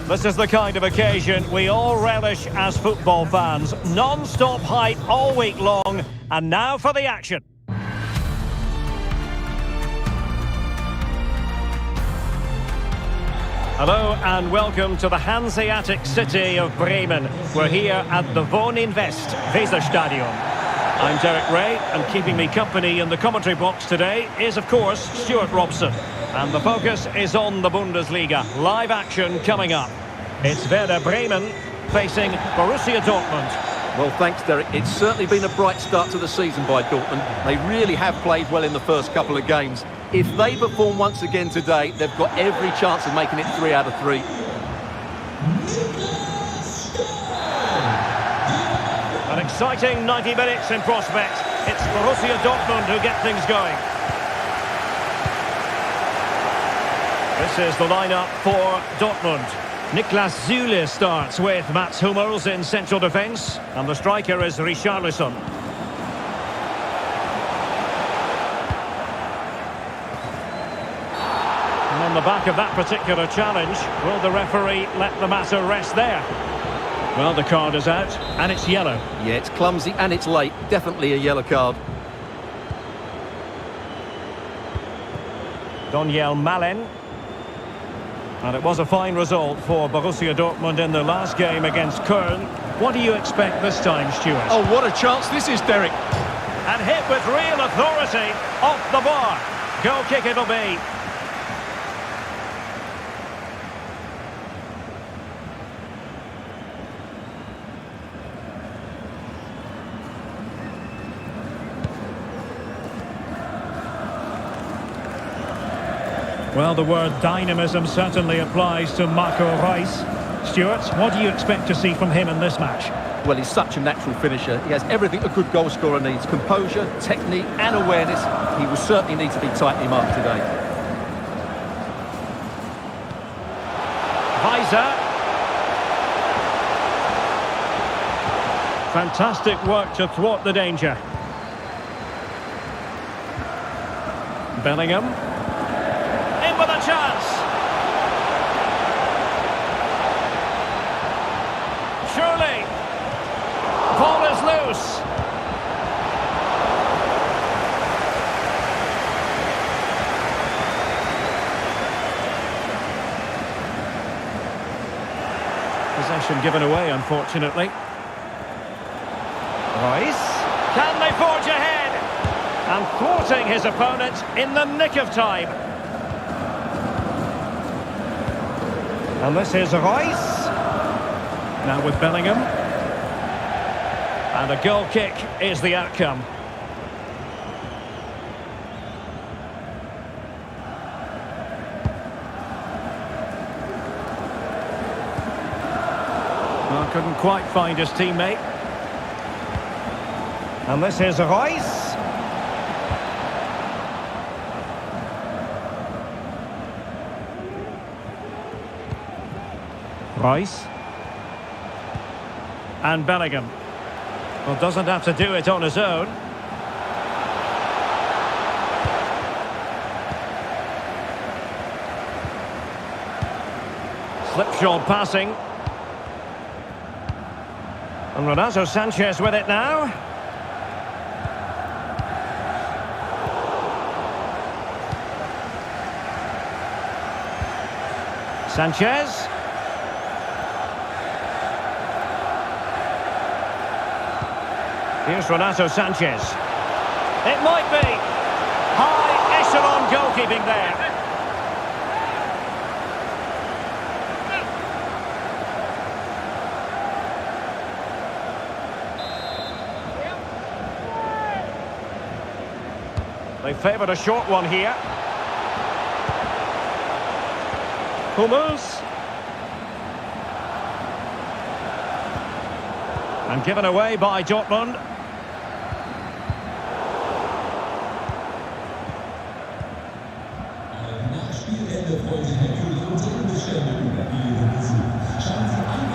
This is the kind of occasion we all relish as football fans. Non-stop hype all week long, and now for the action. Hello and welcome to the Hanseatic city of Bremen. We're here at the Wohninvest Weserstadion. I'm Derek Ray, and keeping me company in the commentary box today is, of course, Stuart Robson. And the focus is on the Bundesliga. Live action coming up. It's Werder Bremen facing Borussia Dortmund. Well, thanks, Derek. It's certainly been a bright start to the season by Dortmund. They really have played well in the first couple of games. If they perform once again today, they've got every chance of making it 3 out of 3. An exciting 90 minutes in prospect. It's Borussia Dortmund who get things going. This is the lineup for Dortmund. Niklas Süle starts with Mats Hummels in central defence, and the striker is Richarlison. And on the back of that particular challenge, will the referee let the matter rest there? Well, the card is out, and it's yellow. Yeah, it's clumsy and it's late. Definitely a yellow card. Daniel Malen. And it was a fine result for Borussia Dortmund in their last game against Köln. What do you expect this time, Stuart? Oh, what a chance this is, Derek. And hit with real authority off the bar. Goal kick it'll be. Well, the word dynamism certainly applies to Marco Reus. Stuart, what do you expect to see from him in this match? Well, he's such a natural finisher. He has everything a good goal scorer needs. Composure, technique and awareness. He will certainly need to be tightly marked today. Weiser. Fantastic work to thwart the danger. Bellingham. With a chance. Surely. Ball is loose. Possession given away, unfortunately. Reus. Can they forge ahead? And thwarting his opponent in the nick of time. And this is Reus. Now with Bellingham. And a goal kick is the outcome. Well, couldn't quite find his teammate. And this is Reus. Reus. And Bellingham. Well, doesn't have to do it on his own. Slipshod passing. And Renato Sanchez with it now. Sanchez. Here's Renato Sanchez. It might be. High echelon goalkeeping there. They favoured a short one here. Hummels. And given away by Dortmund.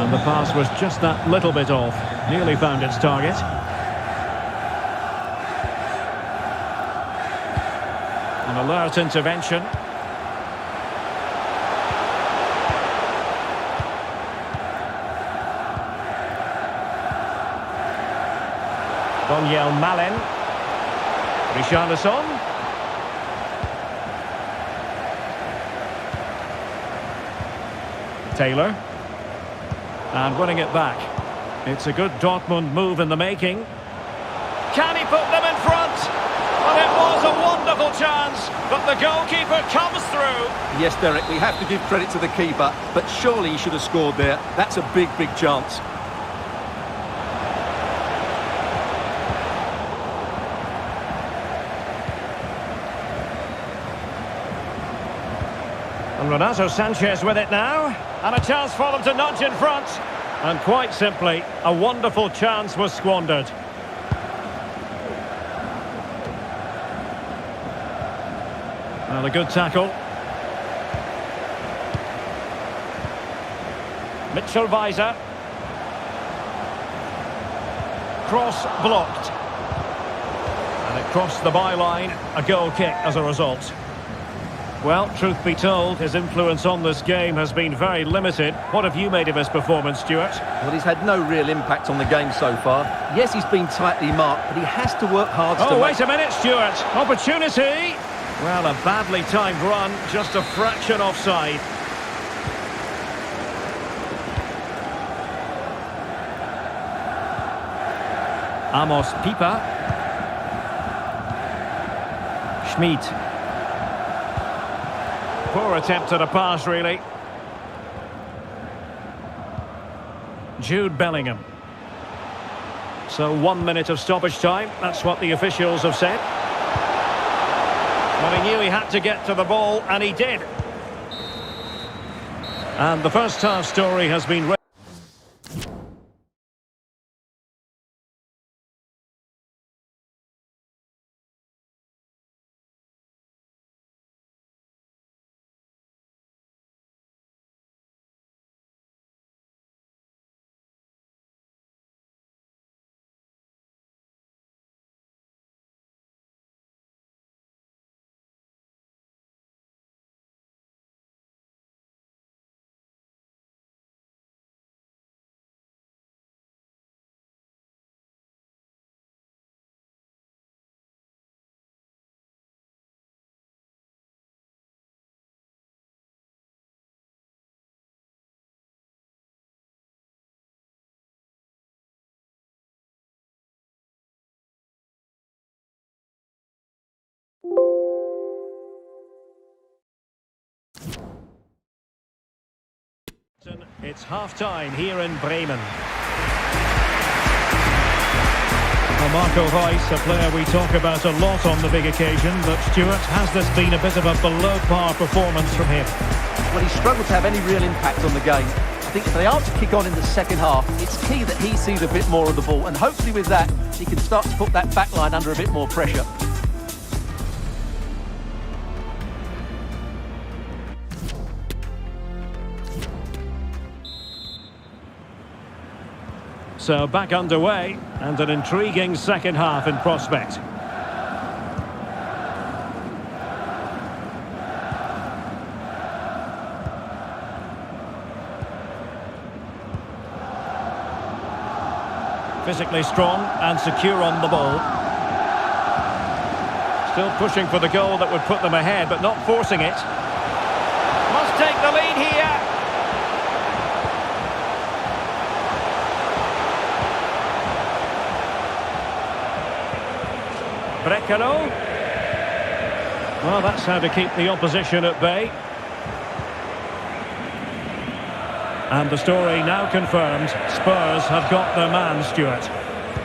And the pass was just that little bit off. Nearly found its target. An alert intervention. Malen. Richarlison. Taylor. And winning it back. It's a good Dortmund move in the making. Can he put them in front? Well, it was a wonderful chance, but the goalkeeper comes through. Yes, Derek, we have to give credit to the keeper, but surely he should have scored there. That's a big, big chance. And Renato Sanchez with it now. And a chance for them to nudge in front. And quite simply, a wonderful chance was squandered. Well, a good tackle. Mitchell Weiser. Cross blocked. And it crossed the byline. A goal kick as a result. Well, truth be told, his influence on this game has been very limited. What have you made of his performance, Stuart? Well, he's had no real impact on the game so far. Yes, he's been tightly marked, but he has to work hard to wait a minute, Stuart. Opportunity! Well, a badly timed run, just a fraction offside. Amos Pipa. Schmid. Poor attempt at a pass, really. Jude Bellingham. So 1 minute of stoppage time. That's what the officials have said. Well, he knew he had to get to the ball, and he did. And the first half story has been read. It's half-time here in Bremen. Well, Marco Reus, a player we talk about a lot on the big occasion, but Stuart, has this been a bit of a below-par performance from him? Well, he struggled to have any real impact on the game. I think if they are to kick on in the second half, it's key that he sees a bit more of the ball, and hopefully with that, he can start to put that back line under a bit more pressure. So back underway, and an intriguing second half in prospect. Physically strong and secure on the ball. Still pushing for the goal that would put them ahead, but not forcing it. Must take the lead here. Brekalo. Well, that's how to keep the opposition at bay. And the story now confirmed. Spurs have got their man, Stuart.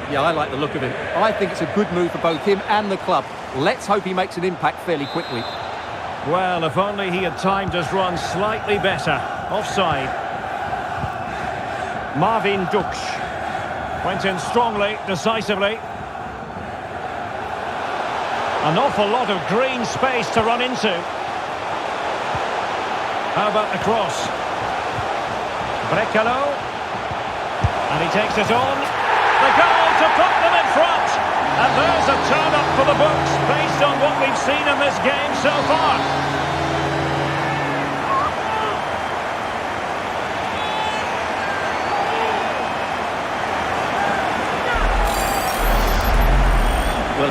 Yeah, I like the look of him. I think it's a good move for both him and the club. Let's hope he makes an impact fairly quickly. Well, if only he had timed his run slightly better. Offside. Marvin Duksch went in strongly, decisively. An awful lot of green space to run into. How about the cross? Brekalo. And he takes it on. The goal to put them in front. And there's a turn-up for the books based on what we've seen in this game so far.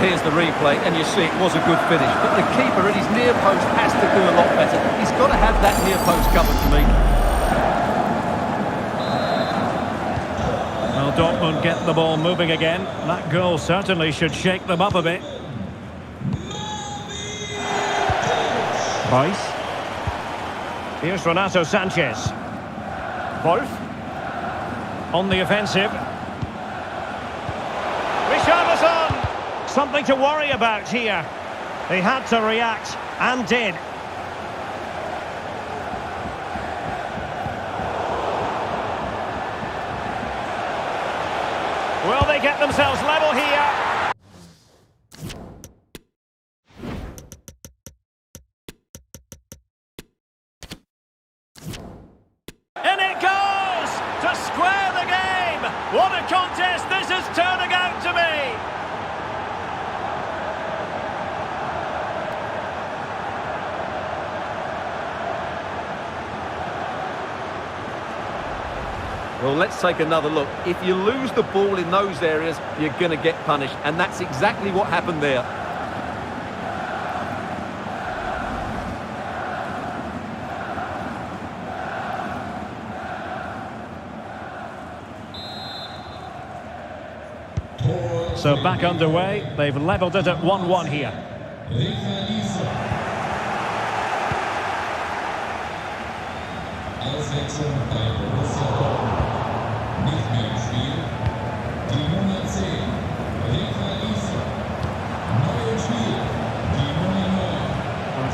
Here's the replay, and you see it was a good finish. But the keeper at his near post has to do a lot better. He's got to have that near post covered for me. Well, Dortmund get the ball moving again. That goal certainly should shake them up a bit. Rice. Here's Renato Sanchez. Wolf. On the offensive. Richarlison! Something to worry about here. He had to react, and did. Will they get themselves level here? And it goes to square the game. What a contest this is turning out to be. Well, let's take another look. If you lose the ball in those areas, you're going to get punished. And that's exactly what happened there. So back underway. They've levelled it at 1-1 here.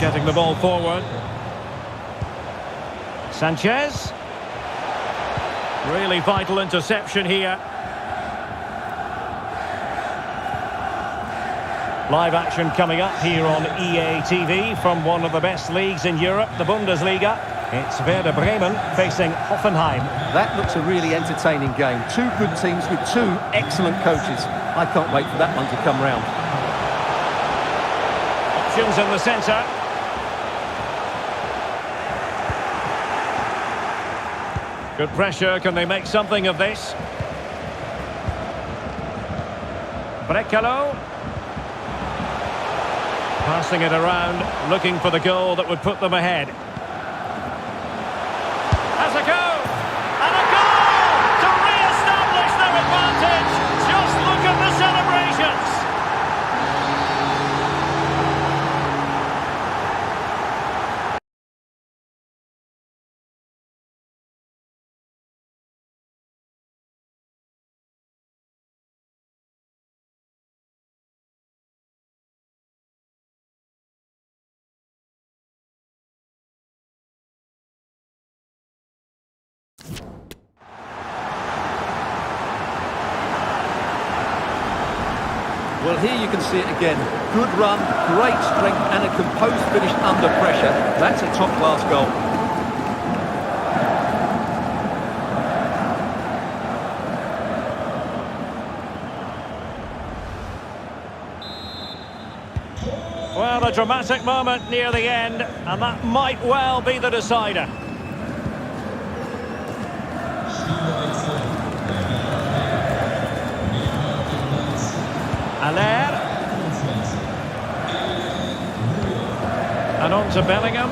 Getting the ball forward. Sanchez. Really vital interception here. Live action coming up here on EA TV from one of the best leagues in Europe, the Bundesliga. It's Werder Bremen facing Hoffenheim. That looks a really entertaining game. Two good teams with two excellent coaches. I can't wait for that one to come round. Options in the centre. Good pressure. Can they make something of this? Brekalo. Passing it around, looking for the goal that would put them ahead. Has a go! And a goal to re-establish their advantage! Just look at the celebrations! Well, here you can see it again. Good run, great strength, and a composed finish under pressure. That's a top-class goal. Well, a dramatic moment near the end, and that might well be the decider. Allaire. And on to Bellingham.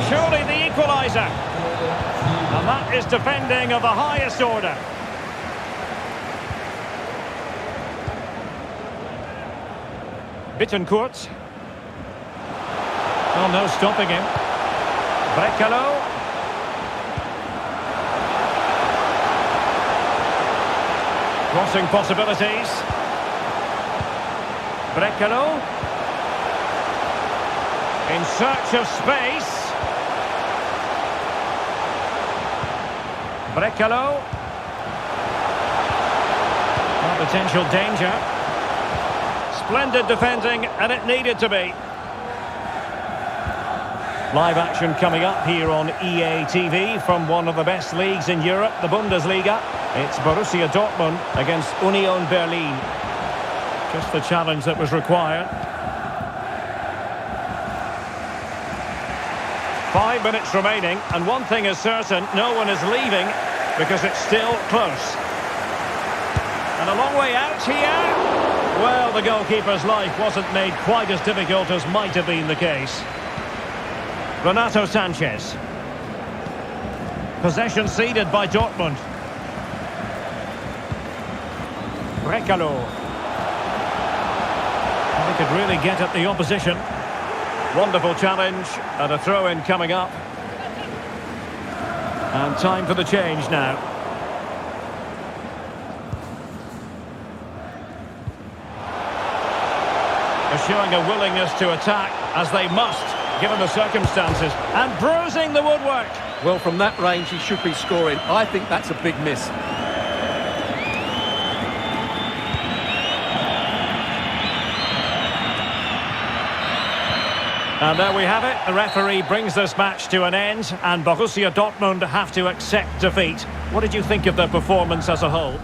Surely the equaliser. And that is defending of the highest order. Bittencourt. Oh, no stopping him. Brekalo. Crossing possibilities. Brekalo. In search of space. Brekalo. Potential danger. Splendid defending, and it needed to be. Live action coming up here on EA TV from one of the best leagues in Europe, the Bundesliga. It's Borussia Dortmund against Union Berlin. Just the challenge that was required. 5 minutes remaining, and one thing is certain, no one is leaving because it's still close. And a long way out here. Well, the goalkeeper's life wasn't made quite as difficult as might have been the case. Renato Sanchez. Possession ceded by Dortmund. Brekalo. They could really get at the opposition. Wonderful challenge, and a throw-in coming up. And time for the change now. They're showing a willingness to attack, as they must, given the circumstances. And bruising the woodwork. Well, from that range, he should be scoring. I think that's a big miss. And there we have it. The referee brings this match to an end, and Borussia Dortmund have to accept defeat. What did you think of their performance as a whole?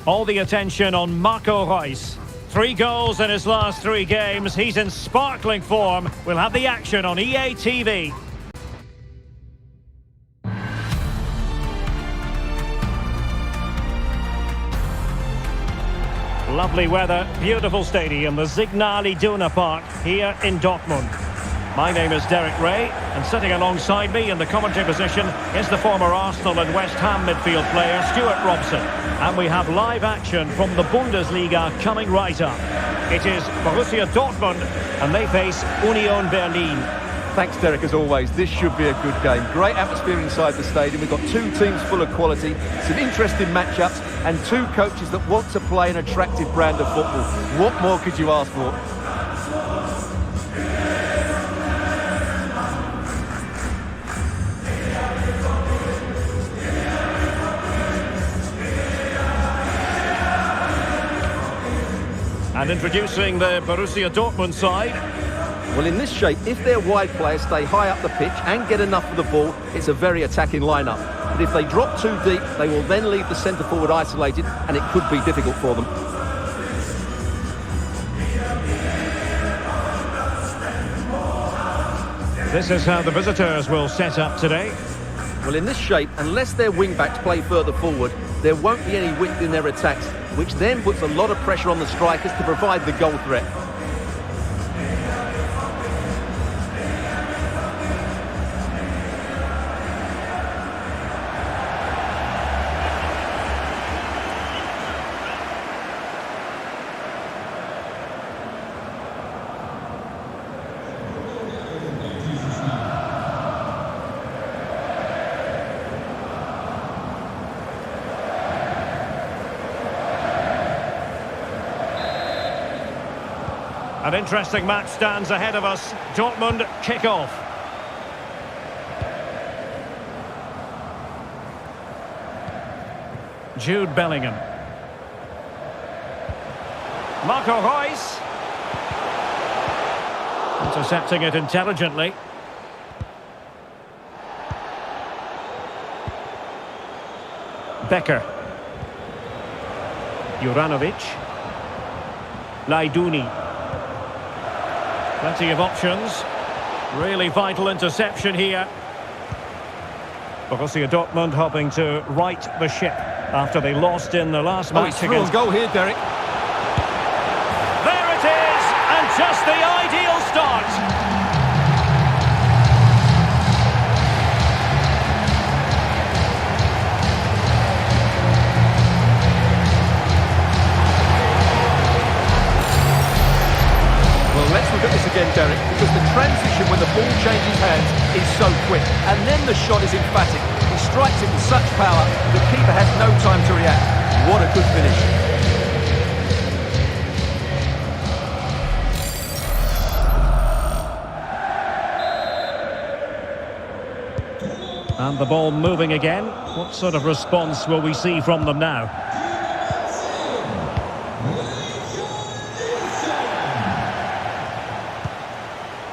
All the attention on Marco Reus. 3 goals in his last 3 games. He's in sparkling form. We'll have the action on EA TV. Lovely weather, beautiful stadium, the Signal Iduna Park here in Dortmund. My name is Derek Ray, and sitting alongside me in the commentary position is the former Arsenal and West Ham midfield player Stuart Robson. And we have live action from the Bundesliga coming right up. It is Borussia Dortmund, and they face Union Berlin. Thanks, Derek, as always. This should be a good game. Great atmosphere inside the stadium. We've got 2 teams full of quality, some interesting matchups, and 2 coaches that want to play an attractive brand of football. What more could you ask for? And introducing the Borussia Dortmund side. Well, in this shape, if their wide players stay high up the pitch and get enough of the ball, it's a very attacking lineup. But if they drop too deep, they will then leave the centre-forward isolated, and it could be difficult for them. This is how the visitors will set up today. Well, in this shape, unless their wing-backs play further forward, there won't be any width in their attacks, which then puts a lot of pressure on the strikers to provide the goal threat. An interesting match stands ahead of us. Dortmund kick off. Jude Bellingham. Marco Reus. Intercepting it intelligently. Becker. Juranovic. Laiduni. Plenty of options. Really vital interception here. Borussia Dortmund hoping to right the ship after they lost in the last match. It's through goal here, Derek. There it is, and just the ideal start. Let's look at this again, Derek, because the transition when the ball changes hands is so quick, and then the shot is emphatic. He strikes it with such power, the keeper has no time to react. What a good finish. And the ball moving again. What sort of response will we see from them now?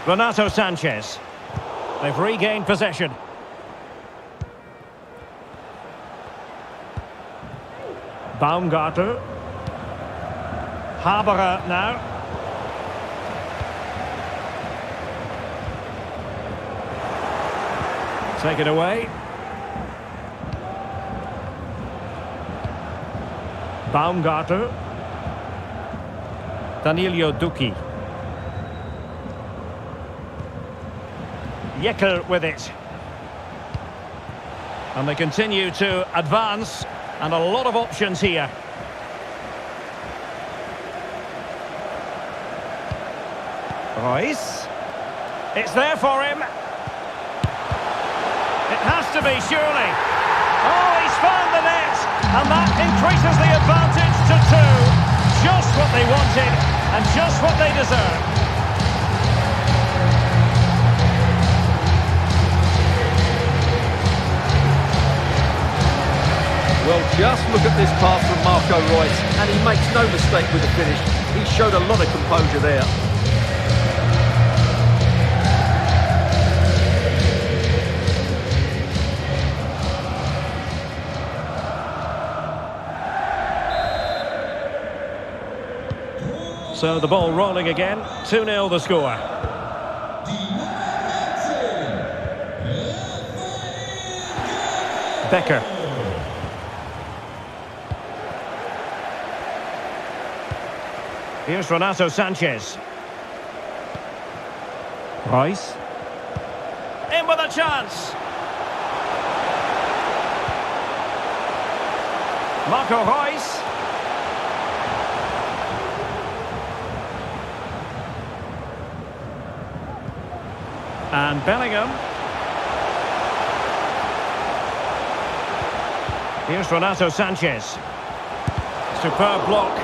Renato Sanchez. They've regained possession. Baumgartel. Haberer now. Take it away. Baumgartel. Danilo Duki. Jekyll with it. And they continue to advance, and a lot of options here. Reus. It's there for him. It has to be, surely. Oh, he's found the net, and that increases the advantage to 2. Just what they wanted, and just what they deserve. Well, just look at this pass from Marco Reus, and he makes no mistake with the finish. He showed a lot of composure there. So the ball rolling again. 2-0 the score. Becker. Here's Renato Sanchez. Rice. In with a chance. Marco Reus. And Bellingham. Here's Renato Sanchez. Superb block.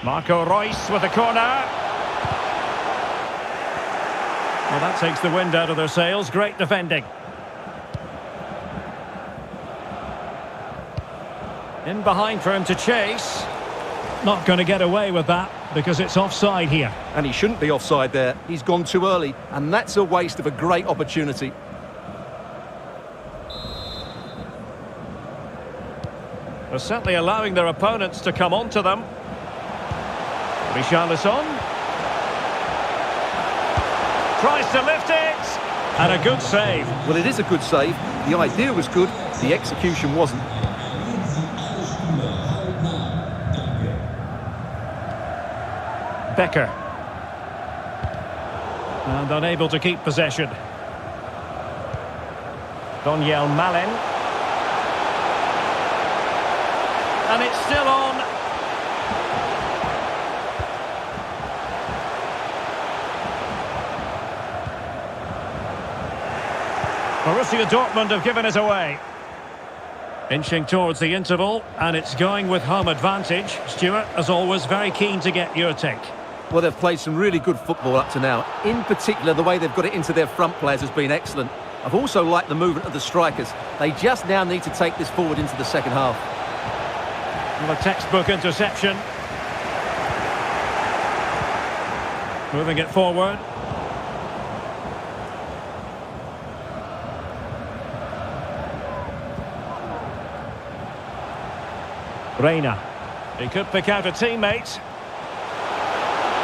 Marco Reus with the corner. Well, that takes the wind out of their sails. Great defending. In behind for him to chase. Not going to get away with that because it's offside here. And he shouldn't be offside there. He's gone too early, and that's a waste of a great opportunity. They're certainly allowing their opponents to come onto them. Richarlison tries to lift it, and a good save. Well, it is a good save. The idea was good, the execution wasn't. Becker. And unable to keep possession. Daniel Malin. And it's still on. Borussia Dortmund have given it away. Inching towards the interval, and it's going with home advantage. Stuart, as always, very keen to get your take. Well, they've played some really good football up to now. In particular, the way they've got it into their front players has been excellent. I've also liked the movement of the strikers. They just now need to take this forward into the second half. Well, a textbook interception. Moving it forward. Reina. He could pick out a teammate.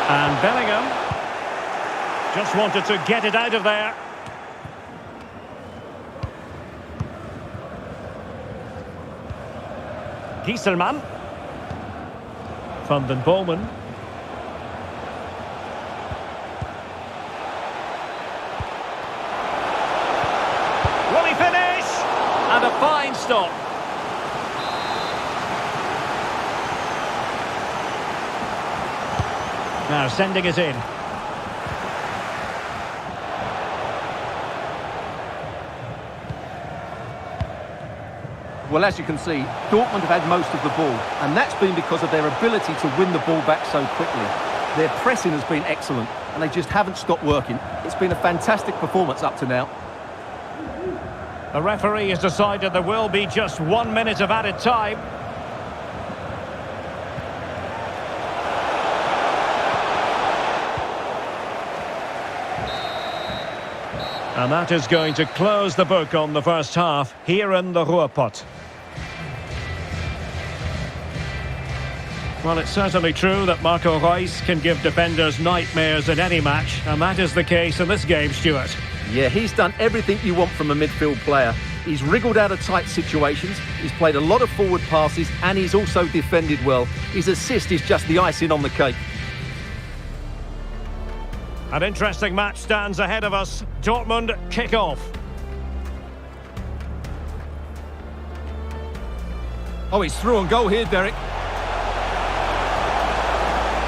And Bellingham just wanted to get it out of there. Gieselman. Van den Boomen. Will he finish? And a fine stop. Now sending it in. Well, as you can see, Dortmund have had most of the ball, and that's been because of their ability to win the ball back so quickly. Their pressing has been excellent, and they just haven't stopped working. It's been a fantastic performance up to now. The referee has decided there will be just 1 minute of added time. And that is going to close the book on the first half here in the Ruhrpott. Well, it's certainly true that Marco Reus can give defenders nightmares in any match, and that is the case in this game, Stuart. Yeah, he's done everything you want from a midfield player. He's wriggled out of tight situations, he's played a lot of forward passes, and he's also defended well. His assist is just the icing on the cake. An interesting match stands ahead of us. Dortmund kick off. Oh, he's through on goal here, Derek.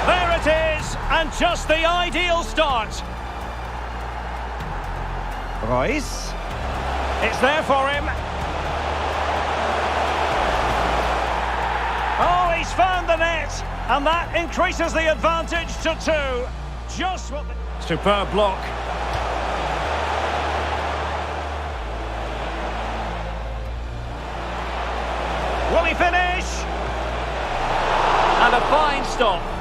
There it is, and just the ideal start. Reus. It's there for him. He's found the net, and that increases the advantage to 2. Just what the... Superb block. Will he finish? And a fine stop.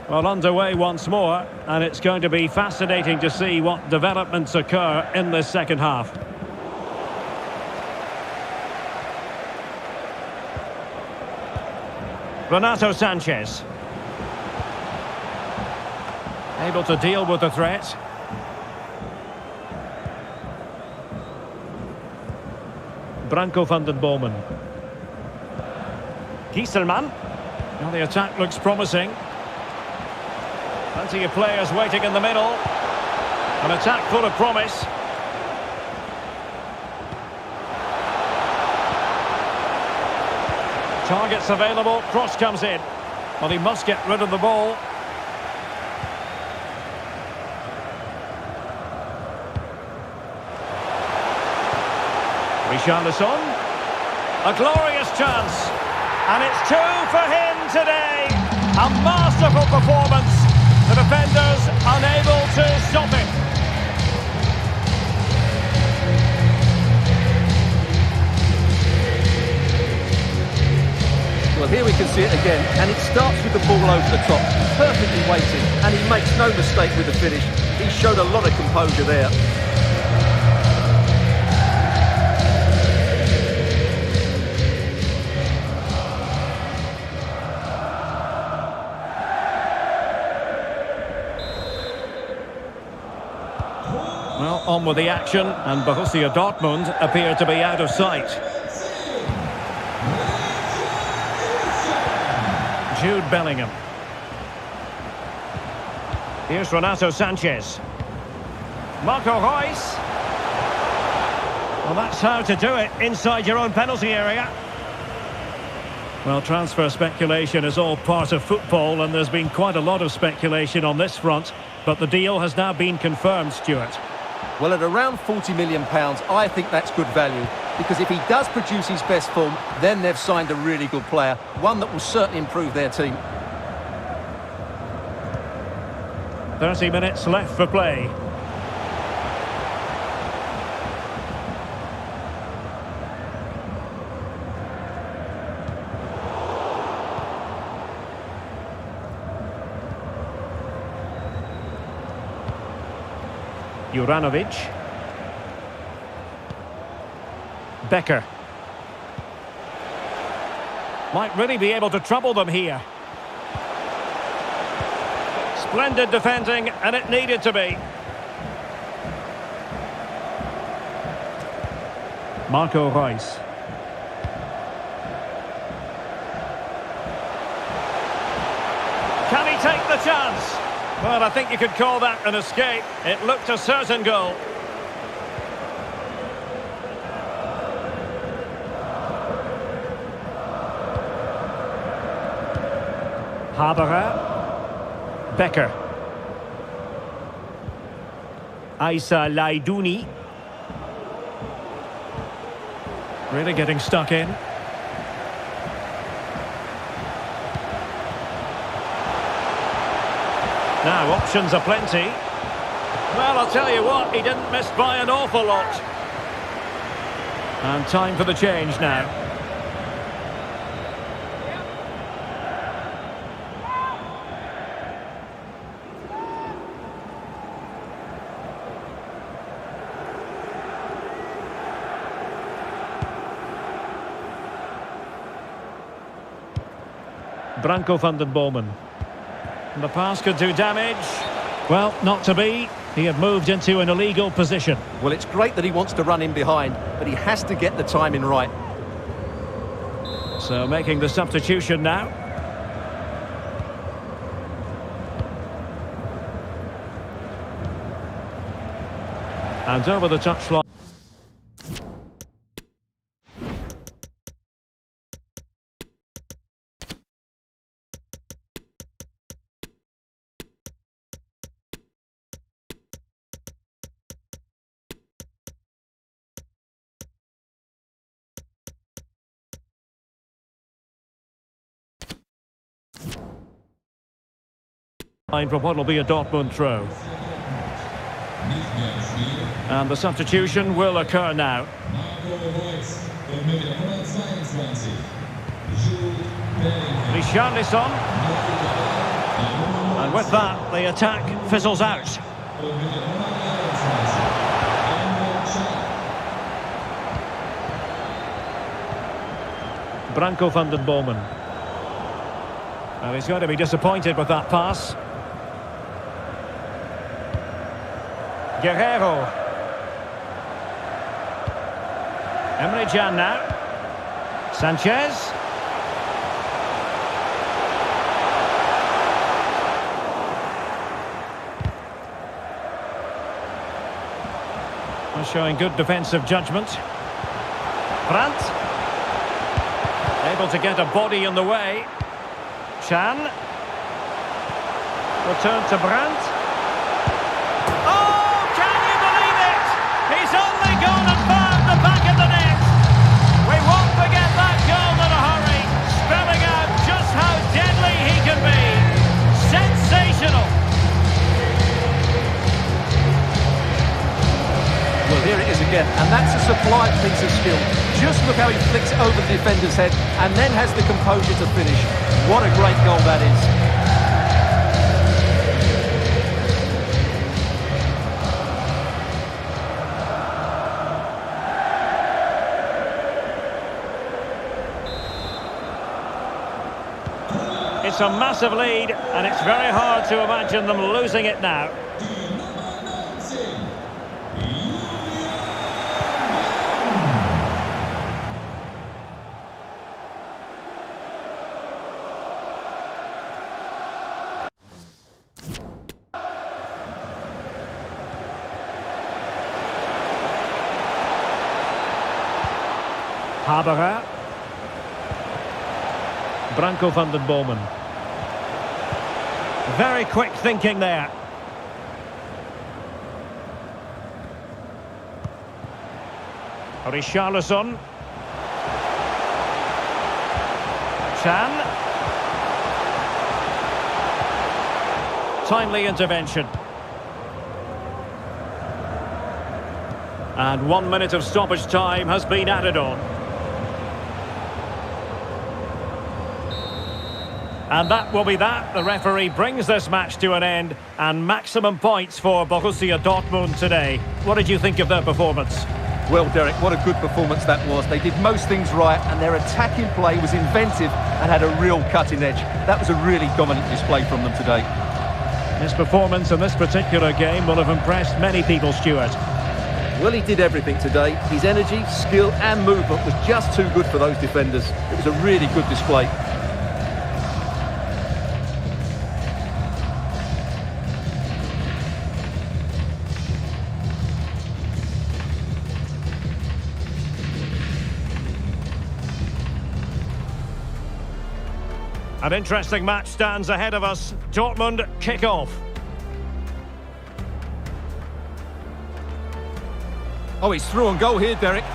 Well, underway once more, and it's going to be fascinating to see what developments occur in this second half. Renato Sanchez. Able to deal with the threat. Branko van den Bomen. Gieselman. Well, the attack looks promising. Plenty of players waiting in the middle. An attack full of promise. Targets available, cross comes in. Well, he must get rid of the ball. Richarlison. A glorious chance. And it's 2 for him today. A masterful performance. The defenders unable to stop it. Well, here we can see it again, and it starts with the ball over the top, perfectly waiting, and he makes no mistake with the finish. He showed a lot of composure there. Well, on with the action, and Borussia Dortmund appear to be out of sight. Jude Bellingham. Here's Renato Sanchez. Marco Reus. Well, that's how to do it inside your own penalty area. Well, transfer speculation is all part of football, and there's been quite a lot of speculation on this front, but the deal has now been confirmed, Stuart. Well, at around £40 million, I think that's good value, because if he does produce his best form, then they've signed a really good player, one that will certainly improve their team. 30 minutes left for play. Juranovic. Becker. Might really be able to trouble them here. Splendid defending, and it needed to be. Marco Reus. Can he take the chance? Well, I think you could call that an escape. It looked a certain goal. Haberer. Becker. Aissa Laidouni. Really getting stuck in. Now, options are plenty. Well, I'll tell you what, he didn't miss by an awful lot. And time for the change now. Branko van den Bomen. And the pass could do damage. Well, not to be. He had moved into an illegal position. Well, it's great that he wants to run in behind, but he has to get the timing right. So making the substitution now. And over the touchline. For what will be a Dortmund throw. And the substitution will occur now. Richarlison. And with that, the attack fizzles out. Branko van den Bomen. And he's going to be disappointed with that pass. Guerrero. Emre Can now. Sanchez. Showing good defensive judgment. Brandt. Able to get a body in the way. Can. Return to Brandt. Gone and found the back of the net. We won't forget that goal in a hurry, spelling out just how deadly he can be. Sensational. Well, here it is again, and that's a sublime piece of skill. Just look how he flicks it over the defender's head and then has the composure to finish. What a great goal that is. It's a massive lead, and it's very hard to imagine them losing it now. Haberer. Branko van den Bomen. Very quick thinking there. Richarlison. Can. Timely intervention. And 1 minute of stoppage time has been added on. And that will be that. The referee brings this match to an end, and maximum points for Borussia Dortmund today. What did you think of their performance? Well, Derek, what a good performance that was. They did most things right, and their attacking play was inventive and had a real cutting edge. That was a really dominant display from them today. His performance in this particular game will have impressed many people, Stuart. Well, he did everything today. His energy, skill and movement was just too good for those defenders. It was a really good display. An interesting match stands ahead of us. Dortmund kick off. Oh, he's through on goal here, Derek.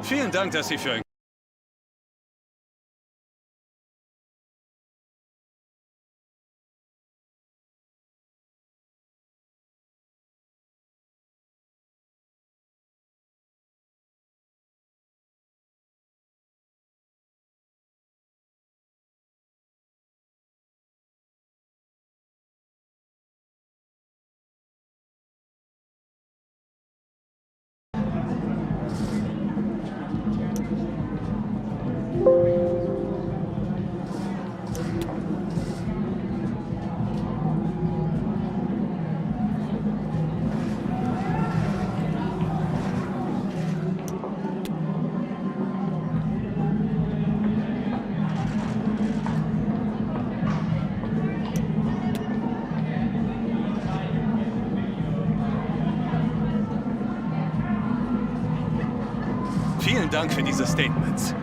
Vielen Dank, dass Sie für ein Vielen Dank für diese Statements.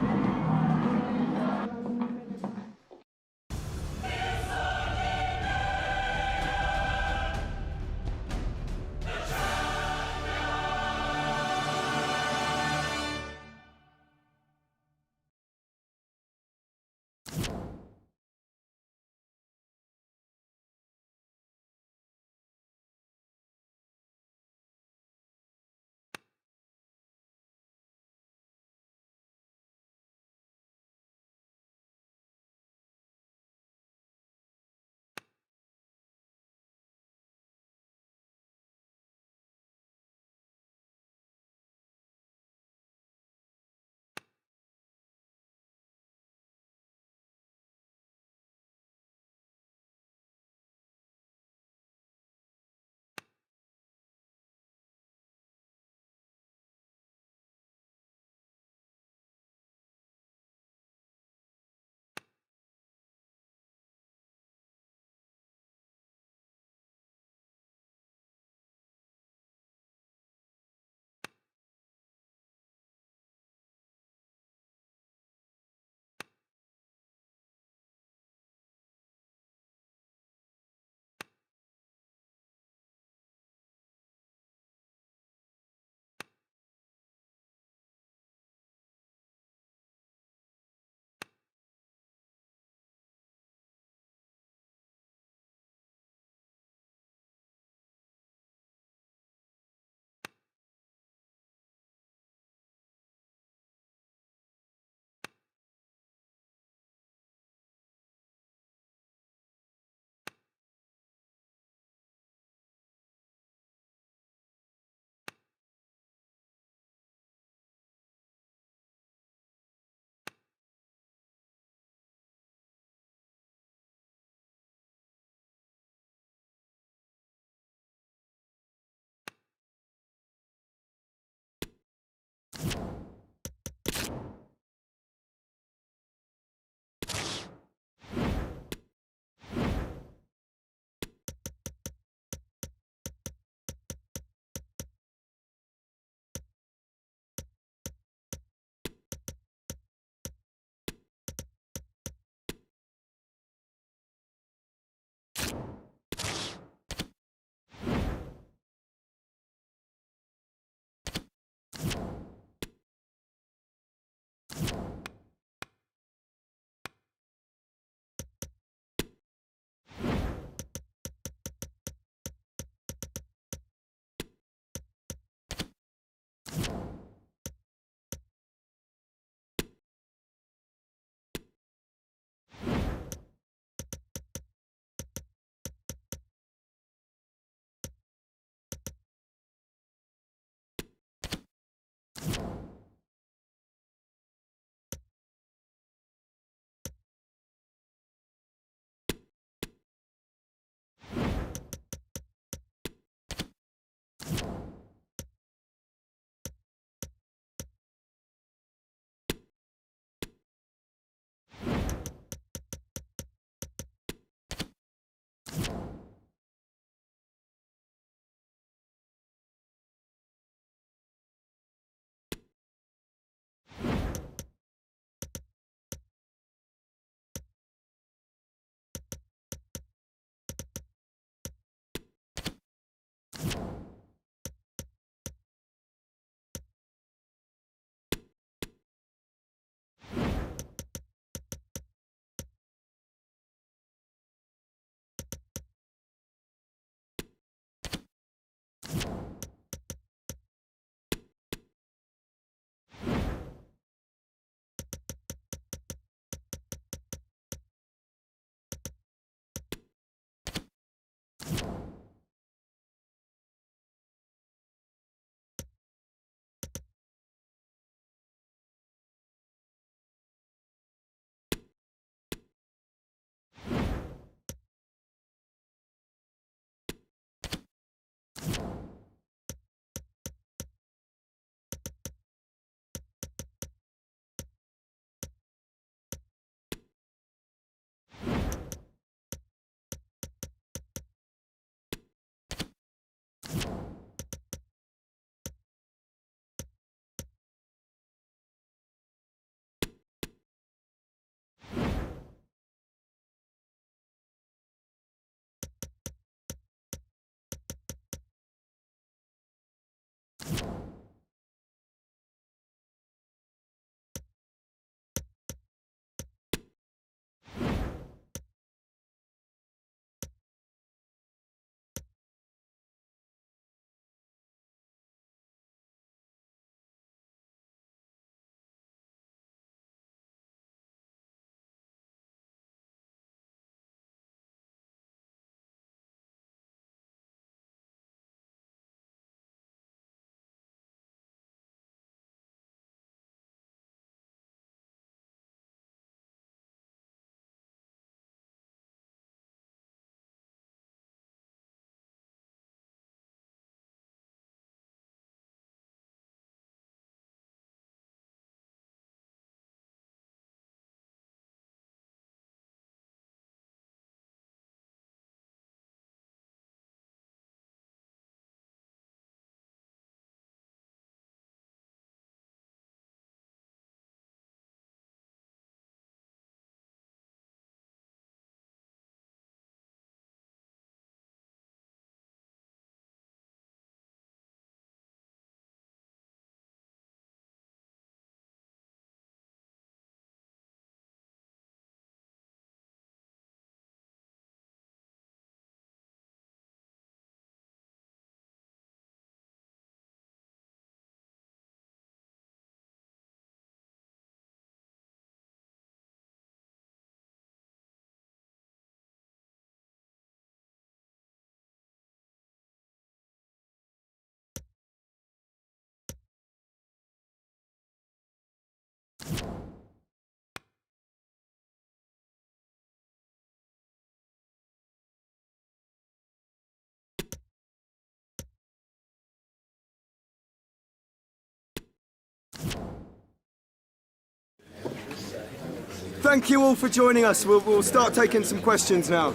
thank you all for joining us. We'll start taking some questions now.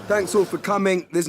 Thanks all for coming. There's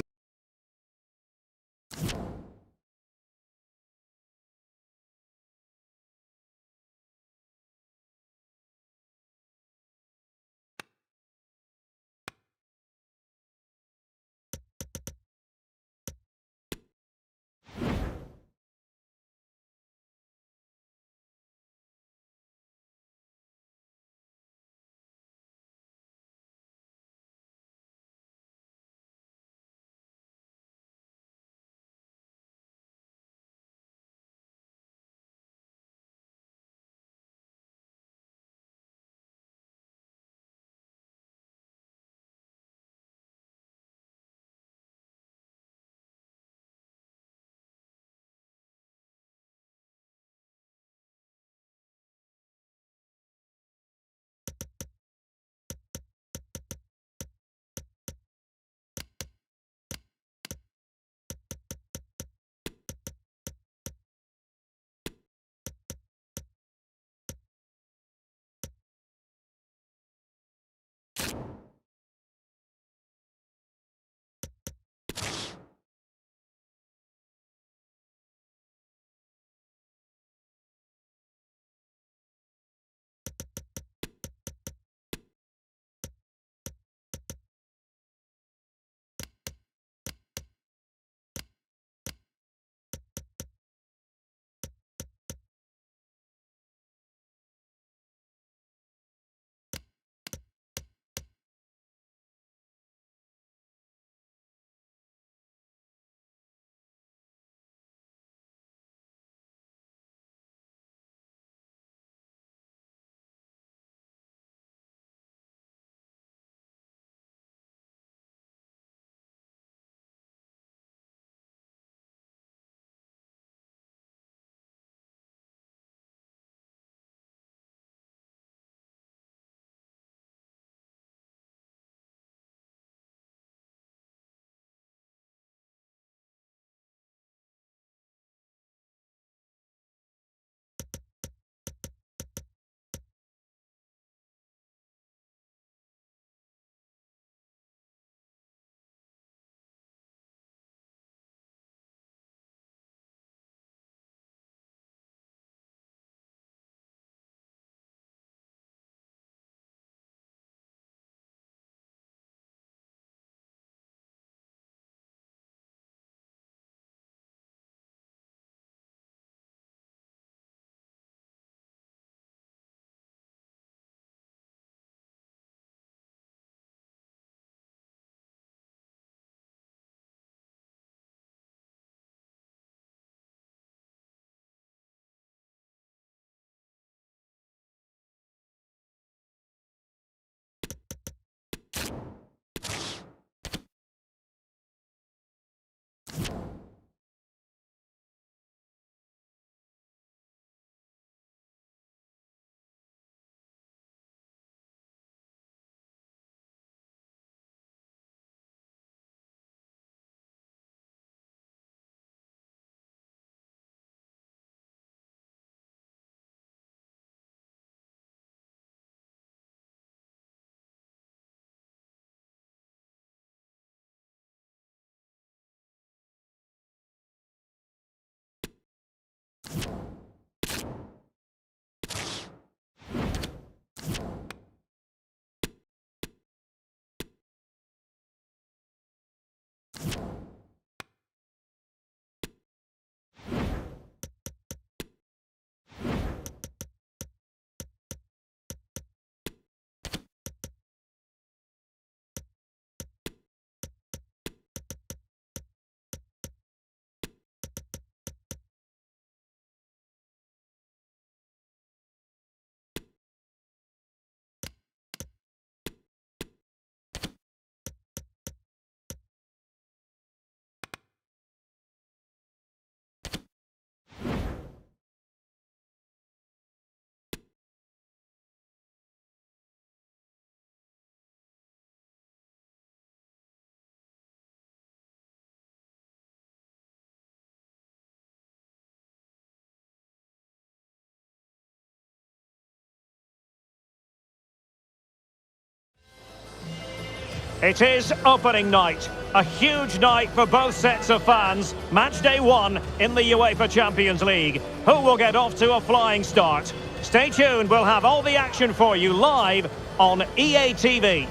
It is opening night. A huge night for both sets of fans. Match day 1 in the UEFA Champions League. Who will get off to a flying start? Stay tuned, we'll have all the action for you live on EA TV.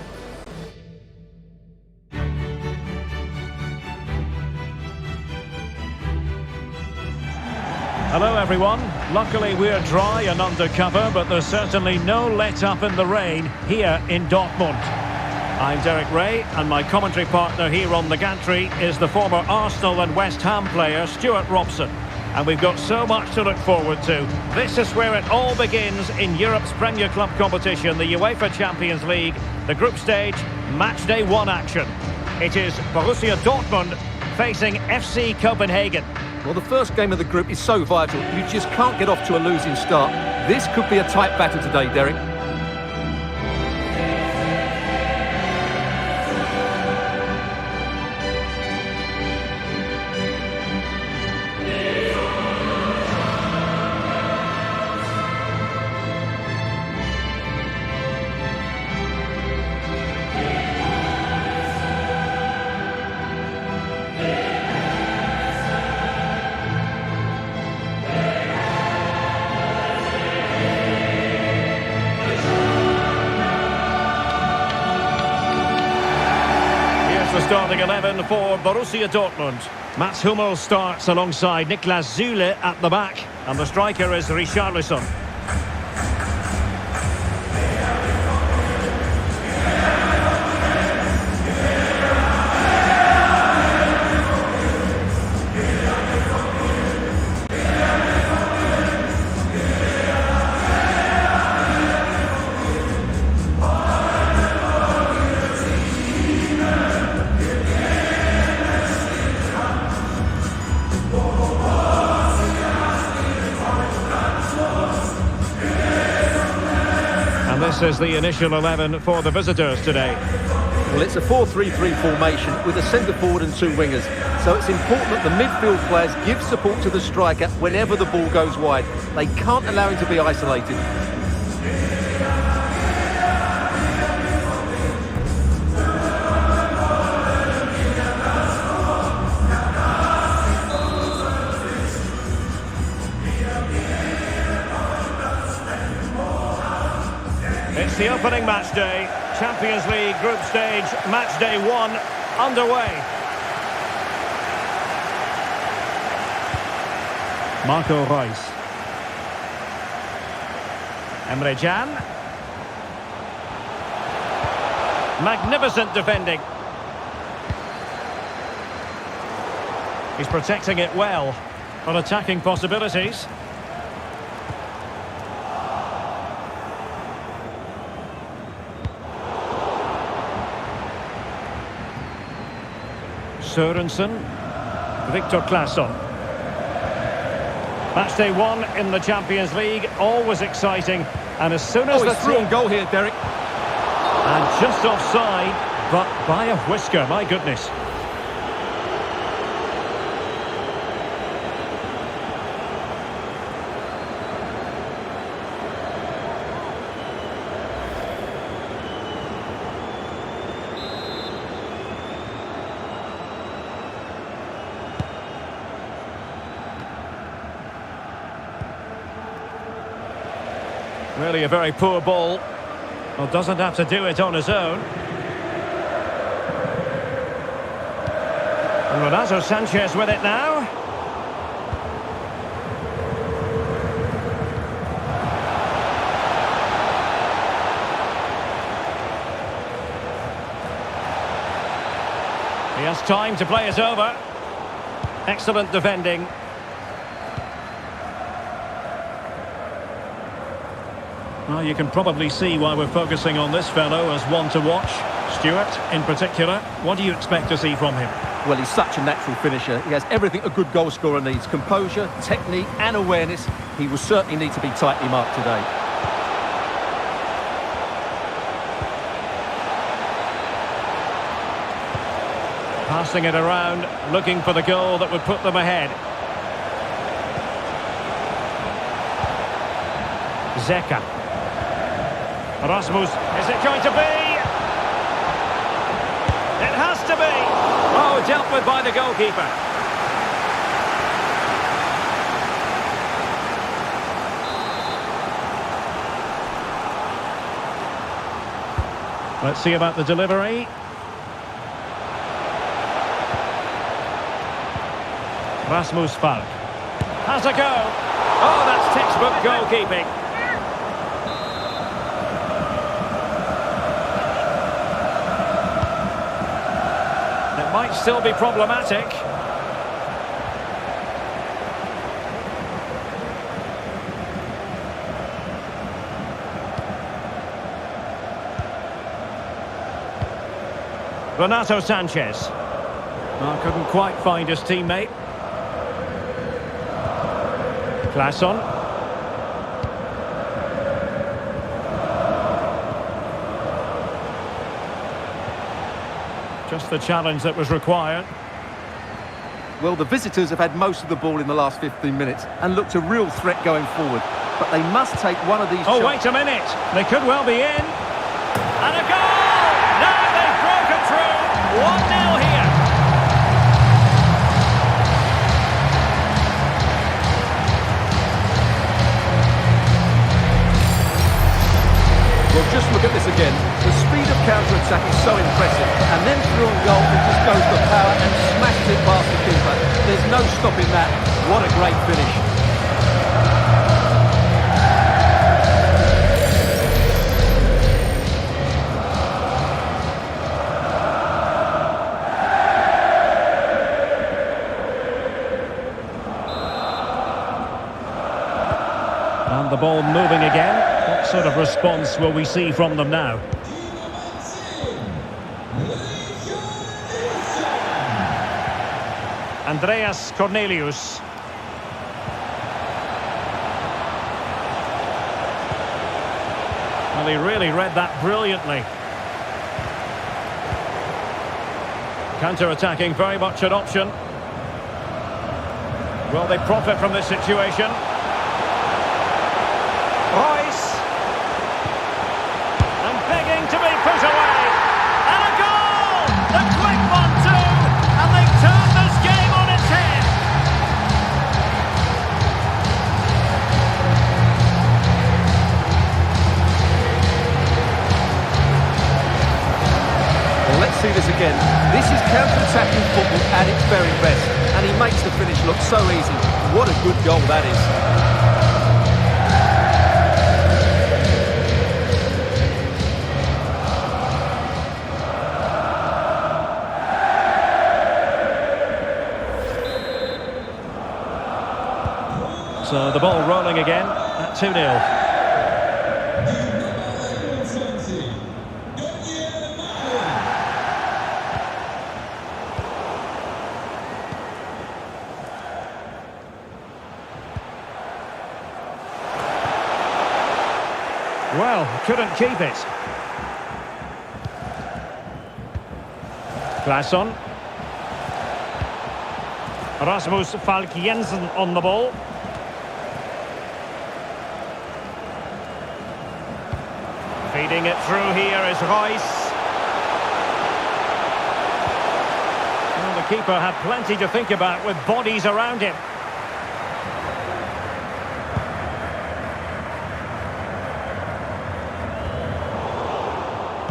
Hello everyone. Luckily we're dry and under cover, but there's certainly no let-up in the rain here in Dortmund. I'm Derek Ray, and my commentary partner here on the gantry is the former Arsenal and West Ham player Stuart Robson. And we've got so much to look forward to. This is where it all begins in Europe's Premier Club competition, the UEFA Champions League, the group stage, match day 1 action. It is Borussia Dortmund facing FC Copenhagen. Well, the first game of the group is so vital. You just can't get off to a losing start. This could be a tight battle today, Derek. Starting 11 for Borussia Dortmund. Mats Hummels starts alongside Niklas Süle at the back, and the striker is Richarlison. This is the initial 11 for the visitors today. Well, it's a 4-3-3 formation with a centre forward and 2 wingers. So it's important that the midfield players give support to the striker whenever the ball goes wide. They can't allow him to be isolated. It's the opening match day, Champions League group stage, match day 1 underway. Marco Reus. Emre Can. Magnificent defending. He's protecting it well, on attacking possibilities. Sørensen, Victor Claesson. Match day 1 in the Champions League, always exciting. And as soon as it's through on goal here, Derek. And just offside, but by a whisker, my goodness. Really a very poor ball. Well, doesn't have to do it on his own. And Renato Sanchez with it now. He has time to play it over. Excellent defending. Well, you can probably see why we're focusing on this fellow as one to watch. Stuart, in particular, what do you expect to see from him? Well, he's such a natural finisher. He has everything a good goal scorer needs. Composure, technique and awareness. He will certainly need to be tightly marked today. Passing it around, looking for the goal that would put them ahead. Zeka. Rasmus, is it going to be? It has to be. Oh, dealt with by the goalkeeper. Let's see about the delivery. Rasmus Falk has a go. Oh, that's textbook goalkeeping. It might still be problematic. Renato Sanchez. Oh, couldn't quite find his teammate. Claesson. Just the challenge that was required. Well, the visitors have had most of the ball in the last 15 minutes and looked a real threat going forward. But they must take one of these Oh, shots. wait a minute. They could well be in. And a goal! Now they've broken through. 1-0 here. Well, just look at this again. The speed of counter-attack is so impressive. And then through on goal, it just goes for power and smashes it past the keeper. There's no stopping that. What a great finish. And the ball moving again. What sort of response will we see from them now? Andreas Cornelius. Well, he really read that brilliantly. Counter-attacking, very much an option. Will they profit from this situation? Royce. And begging to be put away. And a goal! The quick 1-2. And they've turned this game on its head. Well, let's see this again. This is counter-attacking football at its very best. And he makes the finish look so easy. What a good goal that is. So the ball rolling again at 2-0. Well, couldn't keep it. Claesson. Rasmus Falk Jensen on the ball. Feeding it through here is Royce. Well, the keeper had plenty to think about with bodies around him.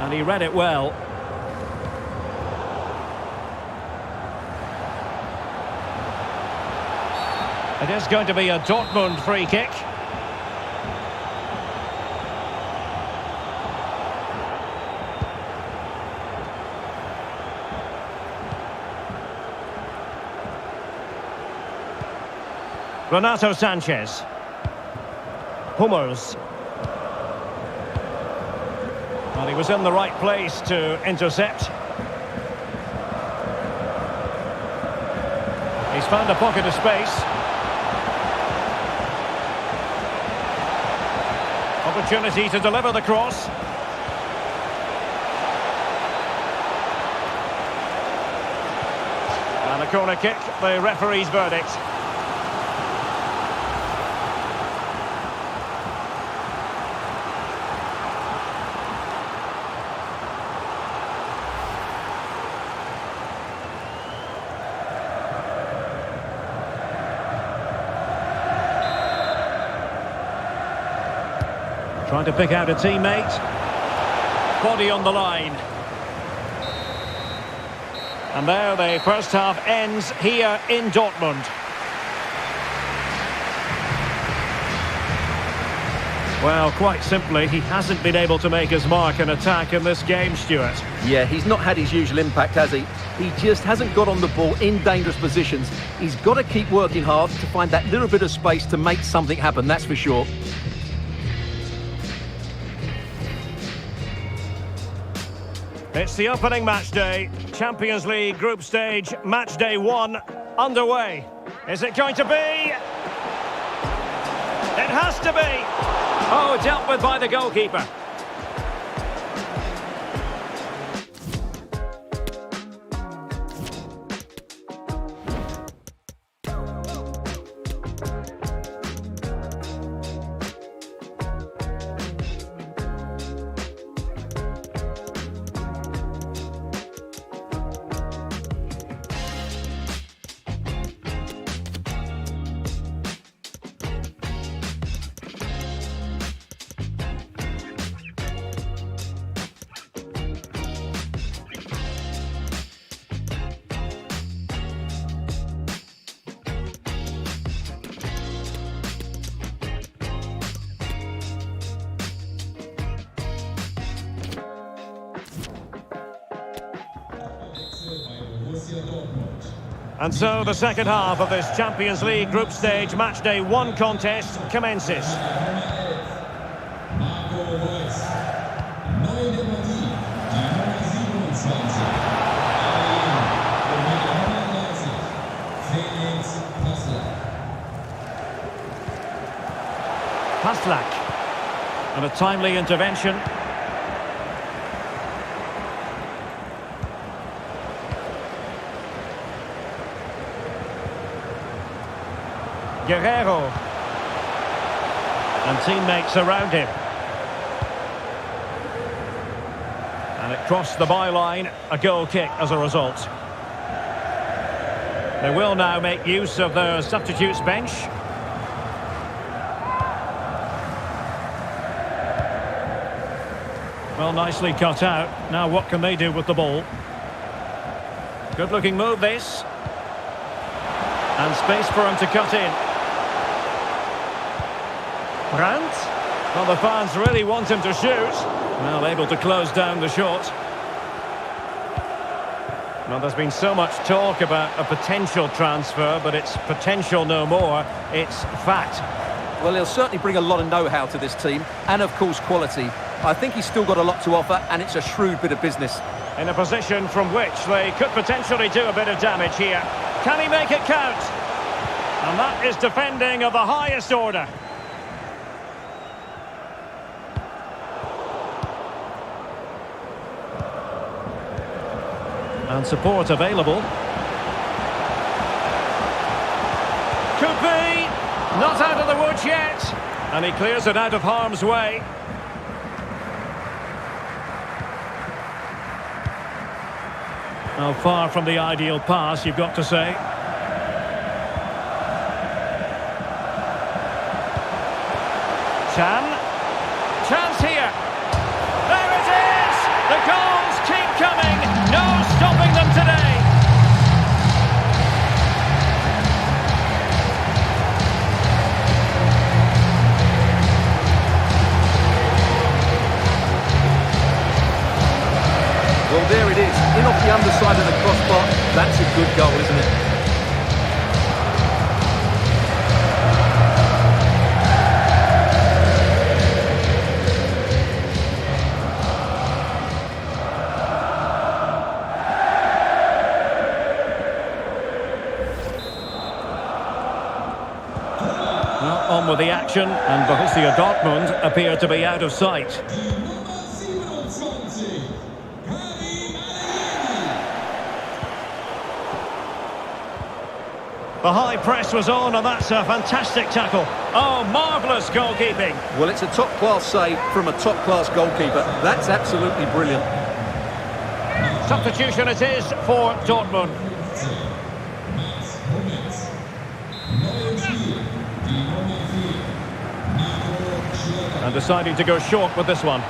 And he read it well. It is going to be a Dortmund free kick. Renato Sanchez. Hummels. Well, he was in the right place to intercept. He's found a pocket of space. Opportunity to deliver the cross. And a corner kick, the referee's verdict. Trying to pick out a teammate. Body on the line. And there the first half ends here in Dortmund. Well, quite simply, he hasn't been able to make his mark and attack in this game, Stuart. Yeah, he's not had his usual impact, has he? He just hasn't got on the ball in dangerous positions. He's got to keep working hard to find that little bit of space to make something happen, that's for sure. It's the opening match day. Champions League group stage, match day 1, underway. Is it going to be? It has to be! Oh, dealt with by the goalkeeper. And so the second half of this Champions League group stage match day 1 contest commences. Paslak. And a timely intervention. Guerrero. And teammates around him. And it crossed the byline, a goal kick as a result. They will now make use of their substitutes bench. Well, nicely cut out. Now what can they do with the ball? Good looking move this. And space for him to cut in. Brandt. Well, the fans really want him to shoot. Well, able to close down the shot. Well, there's been so much talk about a potential transfer, but it's potential no more. It's fact. Well, he'll certainly bring a lot of know-how to this team, and of course quality. I think he's still got a lot to offer, and it's a shrewd bit of business. In a position from which they could potentially do a bit of damage here. Can he make it count? And that is defending of the highest order. And support available. Could be. Not out of the woods yet. And he clears it out of harm's way. Well, far from the ideal pass, you've got to say. Chance here. There it is! The goals keep coming. No stopping them today. Well, there it is. In off the underside of the crossbar. That's a good goal, isn't it? On with the action, and Borussia Dortmund appear to be out of sight. The high press was on, and that's a fantastic tackle. Oh, marvellous goalkeeping. Well, it's a top-class save from a top-class goalkeeper. That's absolutely brilliant. Substitution it is for Dortmund. And deciding to go short with this one.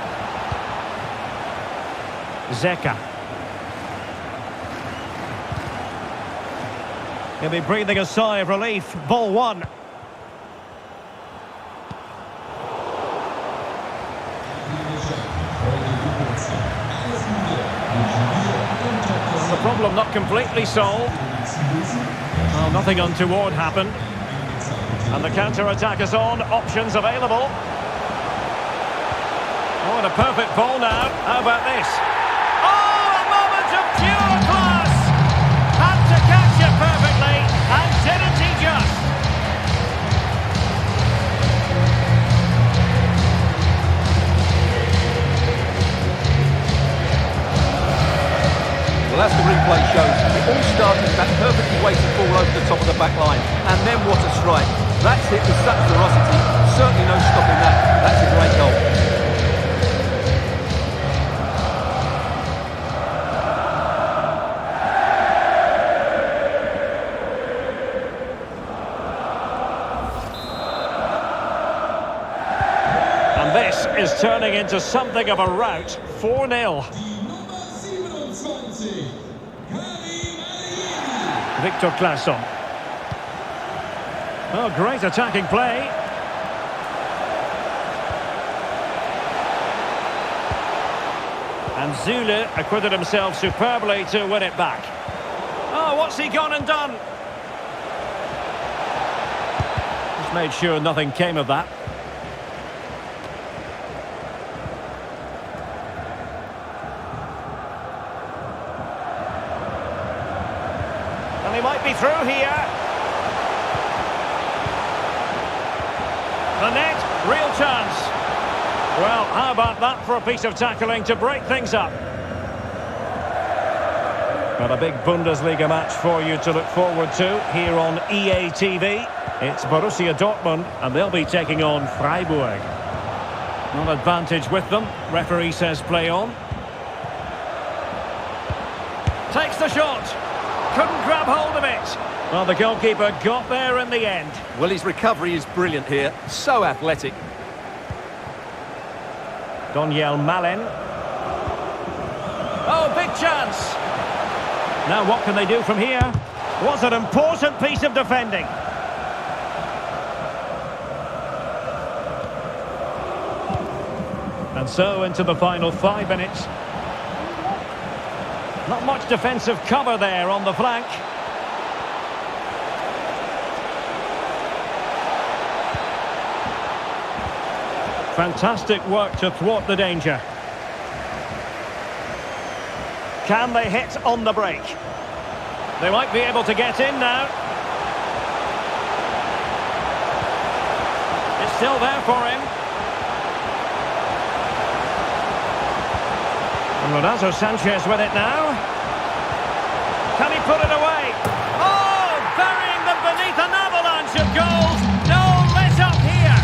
Zeka. He'll be breathing a sigh of relief. Ball one. The problem not completely solved. Well, nothing untoward happened. And the counter-attack is on. Options available. Oh, and a perfect ball now. How about this? Oh, a moment of pure class! Had to catch it perfectly, and didn't he just? Well, as the replay shows, it all started with that perfectly weighted ball over the top of the back line. And then what a strike. That's hit with such ferocity. Certainly no stopping that. That's a great goal. And this is turning into something of a rout. 4-0. Victor Claesson. Oh, great attacking play. And Zule acquitted himself superbly to win it back. Oh, what's he gone and done? Just made sure nothing came of that. And he might be through here. The net, real chance. Well, how about that for a piece of tackling to break things up? Well, a big Bundesliga match for you to look forward to here on EA TV. It's Borussia Dortmund, and they'll be taking on Freiburg. Not advantage with them. Referee says play on. Takes the shot. Couldn't grab hold of it. Well, the goalkeeper got there in the end. Well, his recovery is brilliant here. So athletic. Daniel Malen. Oh, big chance. Now what can they do from here? Was an important piece of defending. And so into the final 5 minutes. Not much defensive cover there on the flank. Fantastic work to thwart the danger. Can they hit on the break? They might be able to get in now. It's still there for him. And Ronaldo Sanchez with it now. Can he put it away? Oh, burying them beneath an avalanche of goals. No let up here.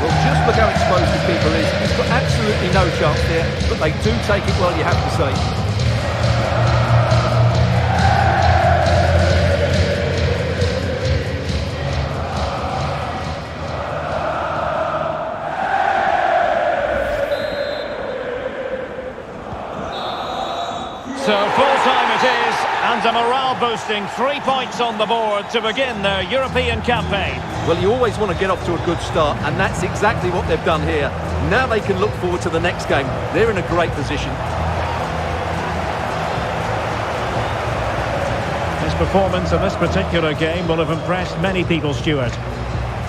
Well, just look how exposed the keeper is. He's got absolutely no chance there, but they do take it well, you have to say. So full-time it is, and a morale-boosting 3 points on the board to begin their European campaign. Well, you always want to get off to a good start, and that's exactly what they've done here. Now they can look forward to the next game. They're in a great position. His performance in this particular game will have impressed many people, Stuart.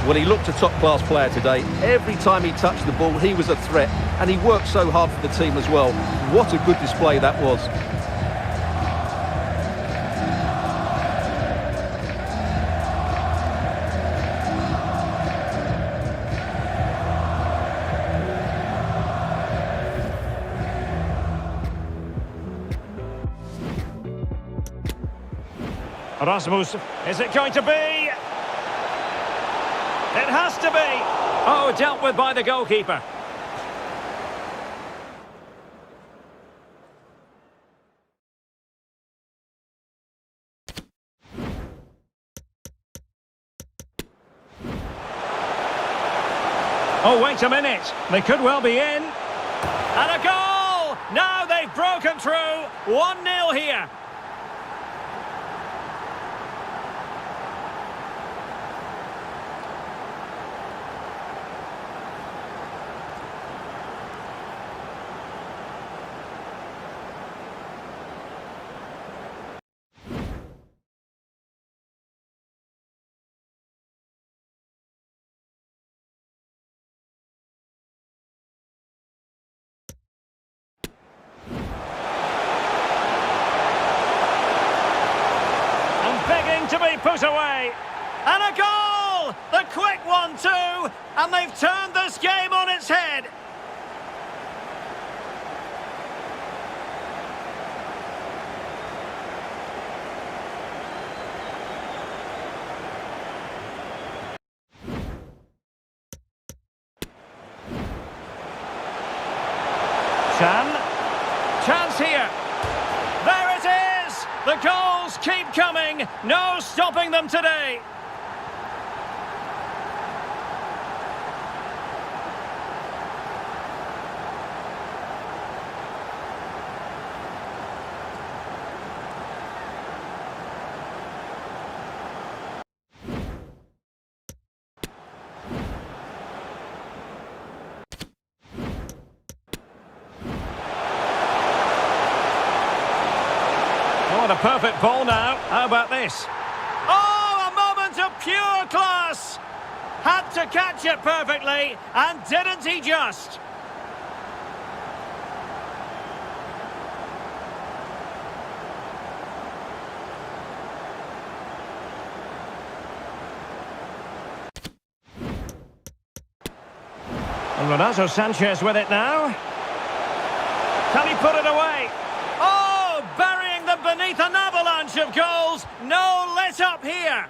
Well, he looked a top-class player today. Every time he touched the ball, he was a threat, and he worked so hard for the team as well. What a good display that was. Rasmus, is it going to be? It has to be! Oh, dealt with by the goalkeeper. Oh, wait a minute. They could well be in. And a goal! Now they've broken through. 1-0 here. To be put away, and a goal! The quick one too, and they've turned this game on its head. Chance here. There it is! The goals keep coming, no stopping them today. What a perfect ball now. How about this? Oh, a moment of pure class! Had to catch it perfectly, and didn't he just? And Renato Sanchez with it now. Can he put it away? Oh, burying them beneath an avalanche of goals. No let up here.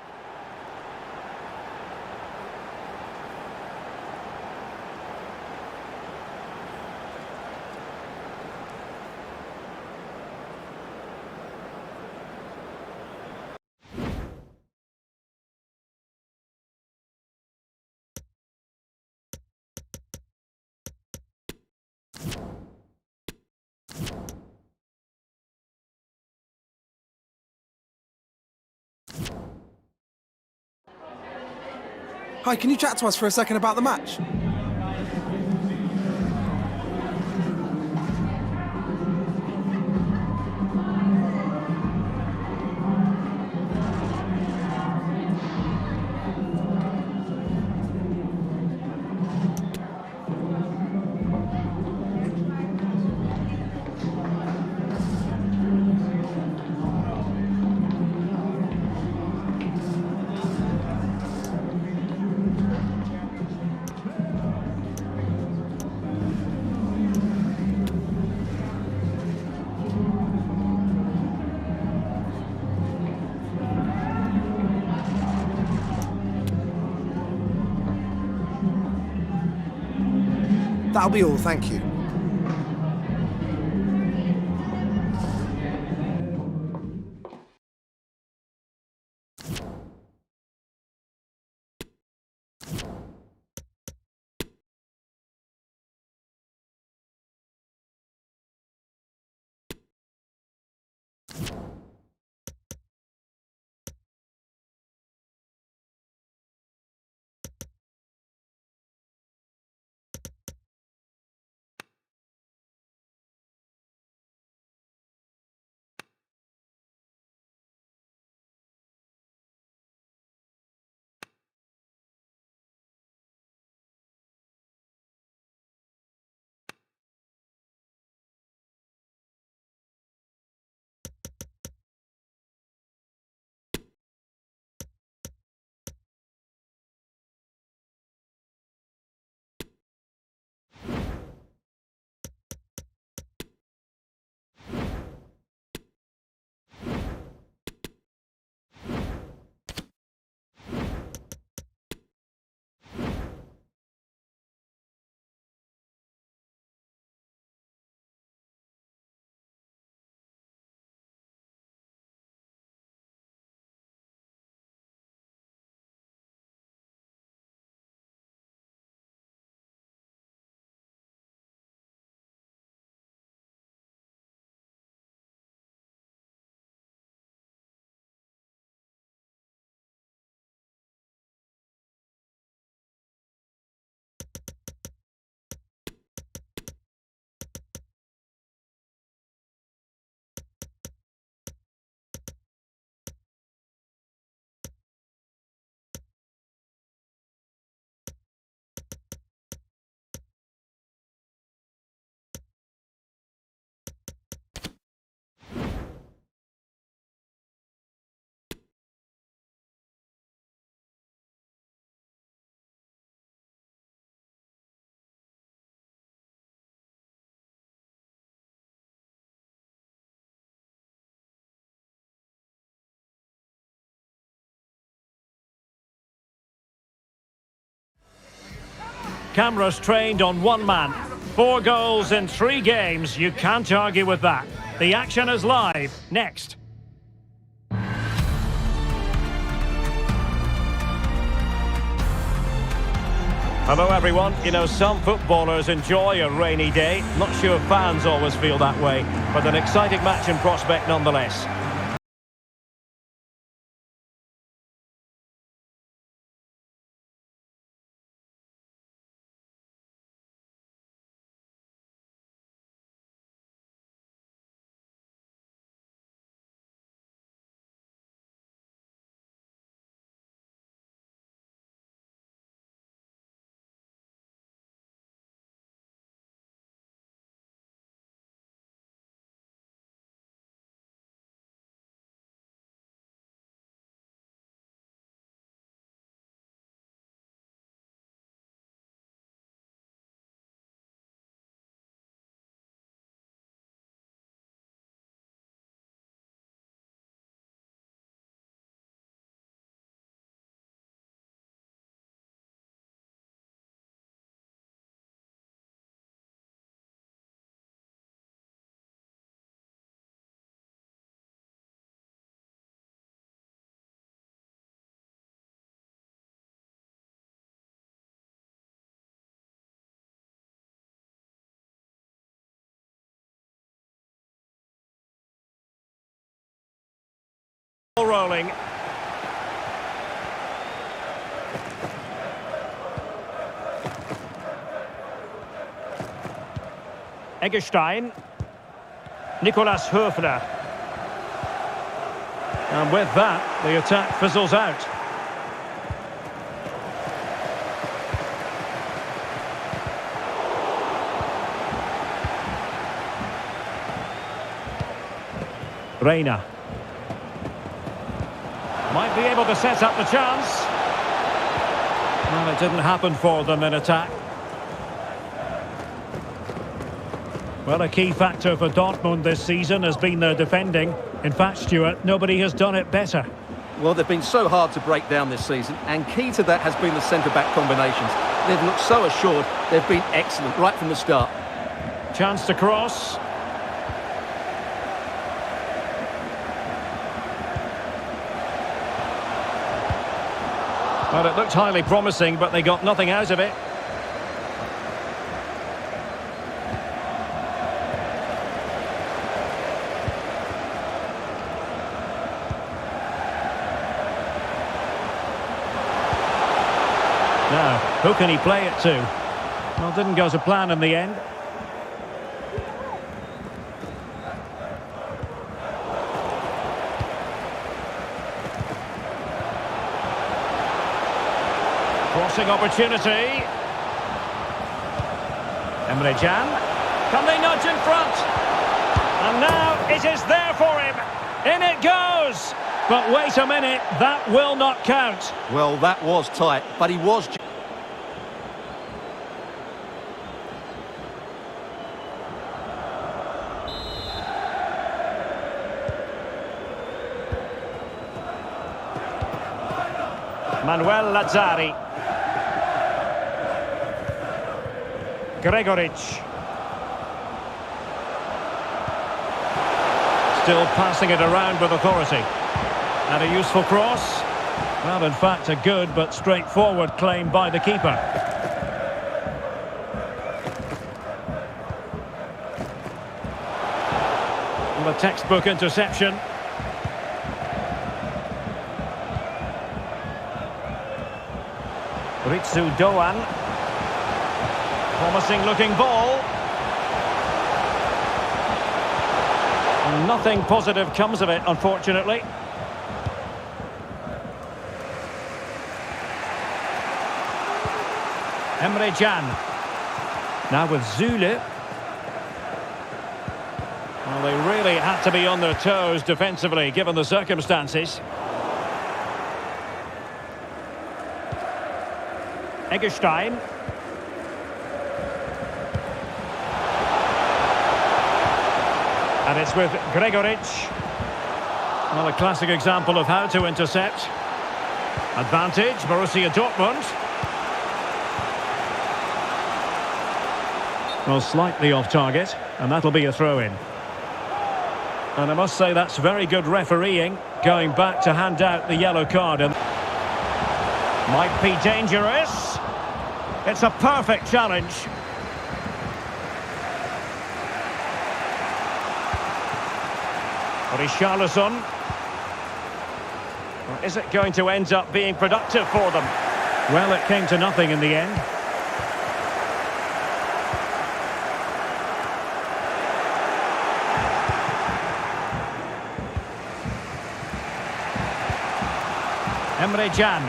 Hi, can you chat to us for a second about the match? That'll be all, thank you. Cameras trained on one man. 4 goals in 3 games. You can't argue with that. The action is live. Next. Hello everyone. You know, some footballers enjoy a rainy day. Not sure fans always feel that way, but an exciting match in prospect nonetheless. Rolling. Eggestein. Nicolas Höfner. And with that, the attack fizzles out. Reina. Might be able to set up the chance. Well, it didn't happen for them in attack. Well, a key factor for Dortmund this season has been their defending. In fact, Stuart, nobody has done it better. Well, they've been so hard to break down this season, and key to that has been the centre-back combinations. They've looked so assured. They've been excellent right from the start. Chance to cross. Well, it looked highly promising, but they got nothing out of it. Now, who can he play it to? Well, didn't go to plan in the end. Crossing opportunity. Emre Can. Can they nudge in front? And now it is there for him. In it goes. But wait a minute, that will not count. Well, that was tight, but he was... Manuel Lazzari. Gregoric. Still passing it around with authority. And a useful cross. Well, in fact, a good but straightforward claim by the keeper. And a textbook interception. Ritsu Doan. Promising looking ball. And nothing positive comes of it, unfortunately. Emre Can. Now with Zule. Well, they really had to be on their toes defensively, given the circumstances. Eggestein. And it's with Gregoric. Well, a classic example of how to intercept. Advantage, Borussia Dortmund. Well, slightly off target, and that'll be a throw-in. And I must say that's very good refereeing, going back to hand out the yellow card. And might be dangerous. It's a perfect challenge. Richarlison. Or is it going to end up being productive for them? Well, it came to nothing in the end. Emre Can.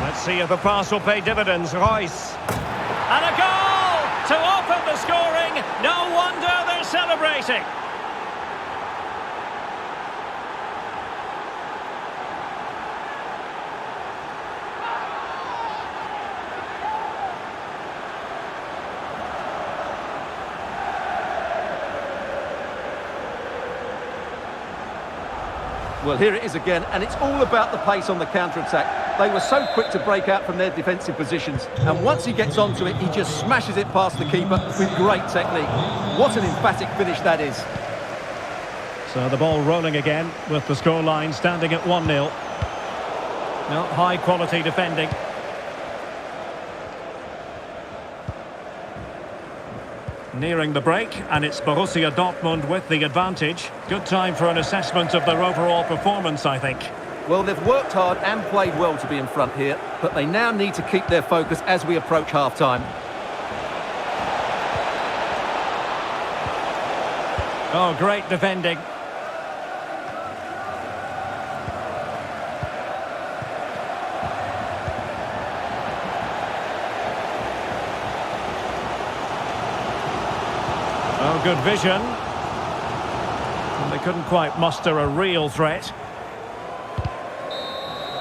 Let's see if the pass will pay dividends. Royce. And a goal to open the scoring. No wonder they're celebrating. Well, here it is again, and it's all about the pace on the counter-attack. They were so quick to break out from their defensive positions, and once he gets onto it, he just smashes it past the keeper with great technique. What an emphatic finish that is. So the ball rolling again, with the scoreline standing at 1-0. No, high-quality defending. Nearing the break, and it's Borussia Dortmund with the advantage. Good time for an assessment of their overall performance, I think. Well, they've worked hard and played well to be in front here, but they now need to keep their focus as we approach half-time. Oh, great defending. Oh, good vision. And they couldn't quite muster a real threat.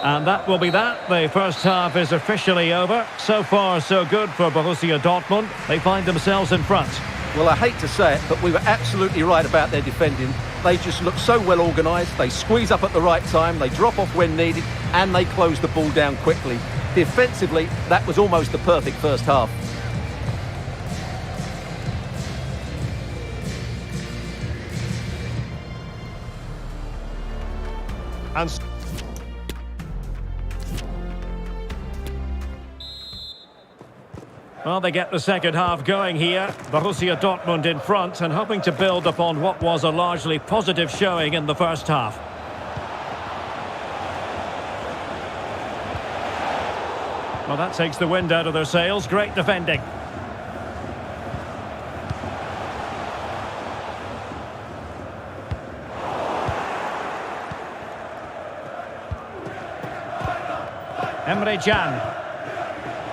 And that will be that. The first half is officially over. So far, so good for Borussia Dortmund. They find themselves in front. Well, I hate to say it, but we were absolutely right about their defending. They just look so well organised. They squeeze up at the right time, they drop off when needed, and they close the ball down quickly. Defensively, that was almost the perfect first half. And well, they get the second half going here. Borussia Dortmund in front and hoping to build upon what was a largely positive showing in the first half. Well, that takes the wind out of their sails. Great defending. Emre Can.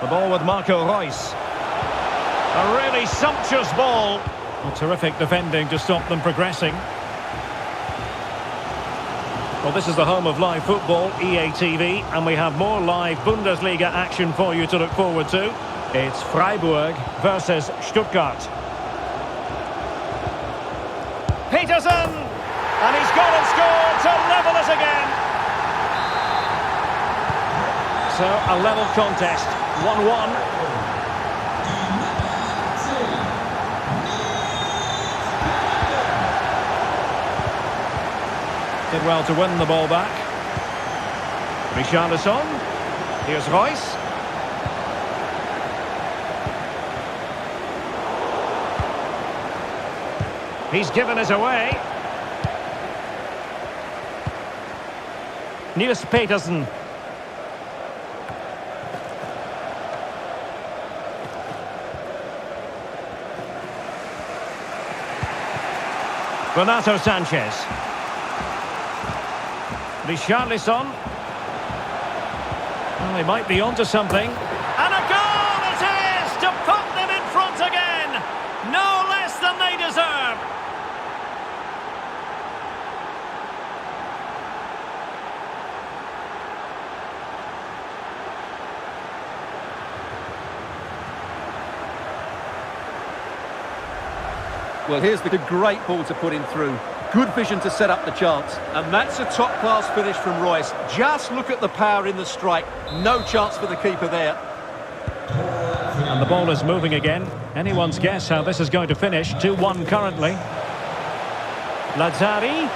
The ball with Marco Reus. A really sumptuous ball. Well, terrific defending to stop them progressing. Well, this is the home of live football, EA TV, and we have more live Bundesliga action for you to look forward to. It's Freiburg versus Stuttgart. Peterson! And he's gone and scored to level it again. So, a level contest, 1-1. Did well to win the ball back. Richarlison. Here's Reus. He's given it away. Niels Petersen. Renato Sanchez. Richarlison. Well, they might be onto something. And a goal it is to put them in front again. No less than they deserve. Well, here's the great ball to put him through. Good vision to set up the chance. And that's a top-class finish from Royce. Just look at the power in the strike. No chance for the keeper there. And the ball is moving again. Anyone's guess how this is going to finish. 2-1 currently. Lazzari.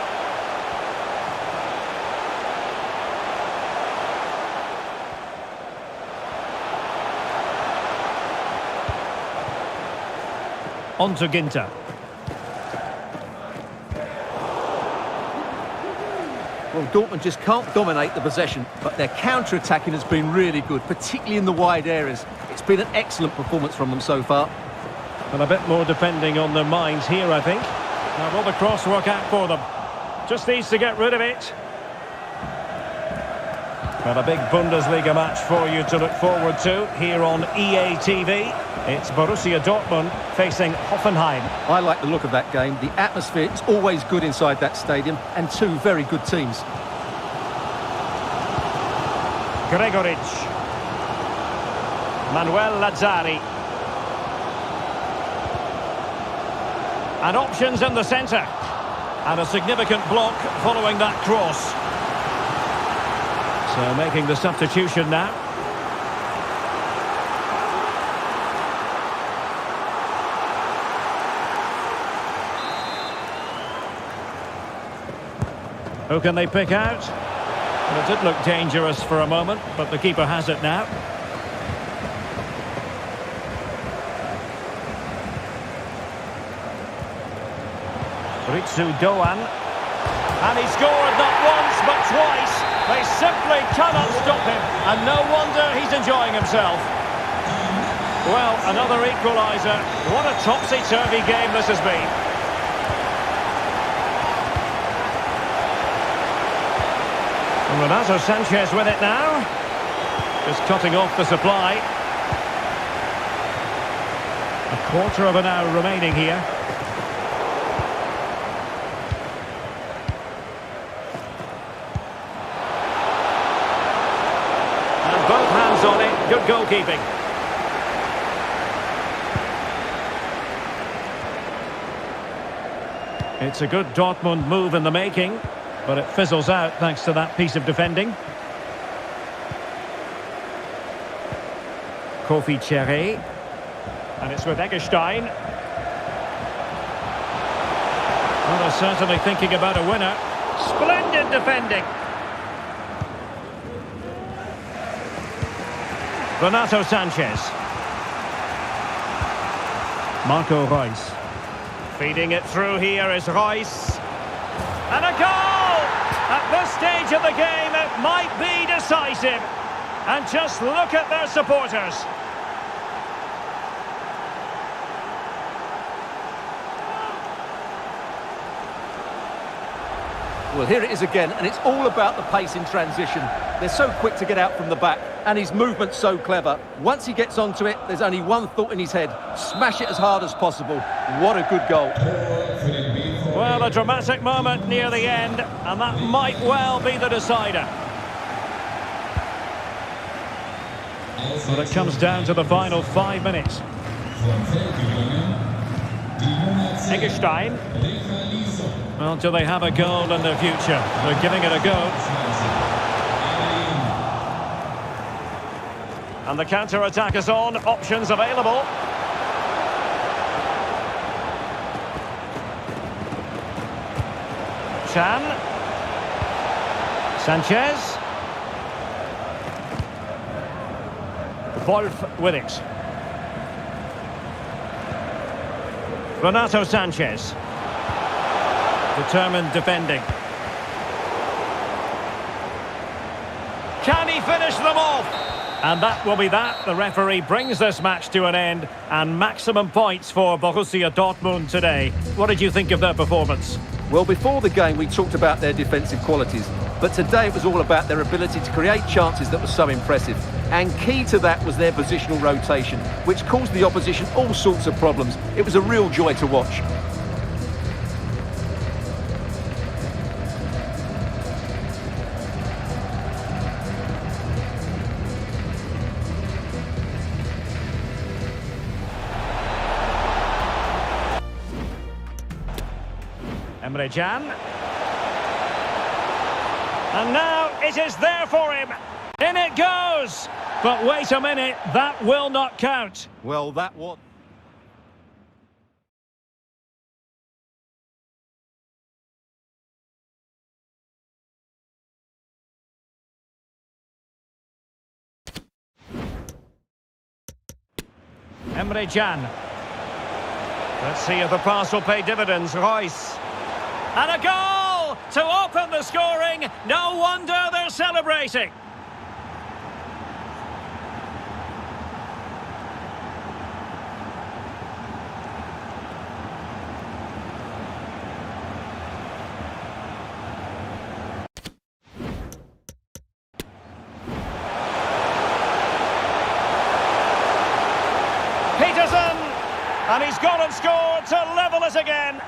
On to Ginter. Well, Dortmund just can't dominate the possession, but their counter-attacking has been really good, particularly in the wide areas. It's been an excellent performance from them so far. And a bit more depending on their minds here, I think. Now, will the cross work out for them? Just needs to get rid of it. Well, a big Bundesliga match for you to look forward to here on EA TV. It's Borussia Dortmund facing Hoffenheim. I like the look of that game. The atmosphere is always good inside that stadium, and two very good teams. Gregoritsch. Manuel Lazzari. And options in the centre. And a significant block following that cross. So making the substitution now. Who can they pick out? Well, it did look dangerous for a moment, but the keeper has it now. Ritsu Doan. And he scored not once but twice. They simply cannot stop him. And no wonder he's enjoying himself. Well, another equaliser. What a topsy-turvy game this has been. Renato Sanchez with it now. Just cutting off the supply. A quarter of an hour remaining here. And both hands on it. Good goalkeeping. It's a good Dortmund move in the making. But it fizzles out thanks to that piece of defending. Kofi Cherry. And it's with Eggestein. Well, they're certainly thinking about a winner. Splendid defending. Renato Sanchez. Marco Reus. Feeding it through here is Reus. And a goal! At this stage of the game, it might be decisive. And just look at their supporters. Well, here it is again, and it's all about the pace in transition. They're so quick to get out from the back, and his movement's so clever. Once he gets onto it, there's only one thought in his head. Smash it as hard as possible. What a good goal. Well, a dramatic moment near the end, and that might well be the decider. Well, it comes down to the final 5 minutes. Eggestein. Well, do they have a goal in their future? They're giving it a go. And the counter-attack is on. Options available. Chan. Sanchez. Wolf with it. Renato Sanchez. Determined defending. Can he finish them off? And that will be that. The referee brings this match to an end, and maximum points for Borussia Dortmund today. What did you think of their performance? Well, before the game, we talked about their defensive qualities. But today it was all about their ability to create chances that were so impressive. And key to that was their positional rotation, which caused the opposition all sorts of problems. It was a real joy to watch. Emre Can. And now it is there for him. In it goes. But wait a minute, that will not count. Well, that was... Emre Can. Let's see if the pass will pay dividends. Royce. And a goal to open the scoring. No wonder they're celebrating. And he's gone and scored to level it again.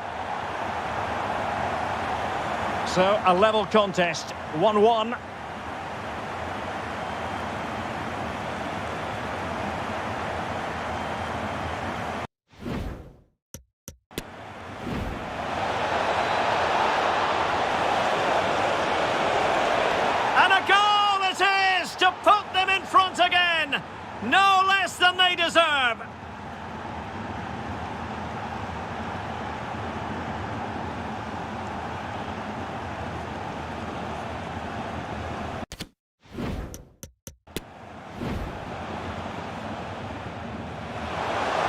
So, a level contest, 1-1. And a goal it is to put them in front again. No less than they deserve.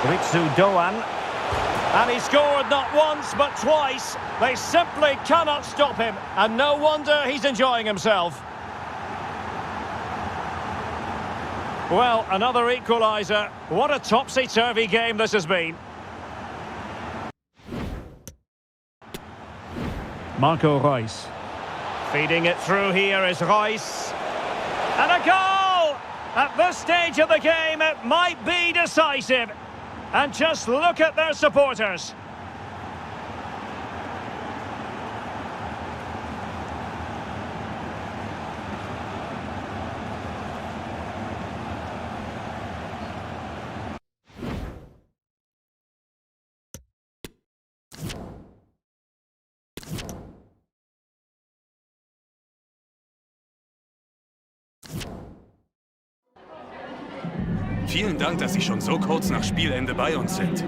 Ritsu Doan, and he scored not once but twice. They simply cannot stop him, and no wonder he's enjoying himself. Well, another equaliser. What a topsy-turvy game this has been. Marco Reus. Feeding it through here is Reus. And a goal! At this stage of the game, it might be decisive. And just look at their supporters. Vielen Dank, dass Sie schon so kurz nach Spielende bei uns sind.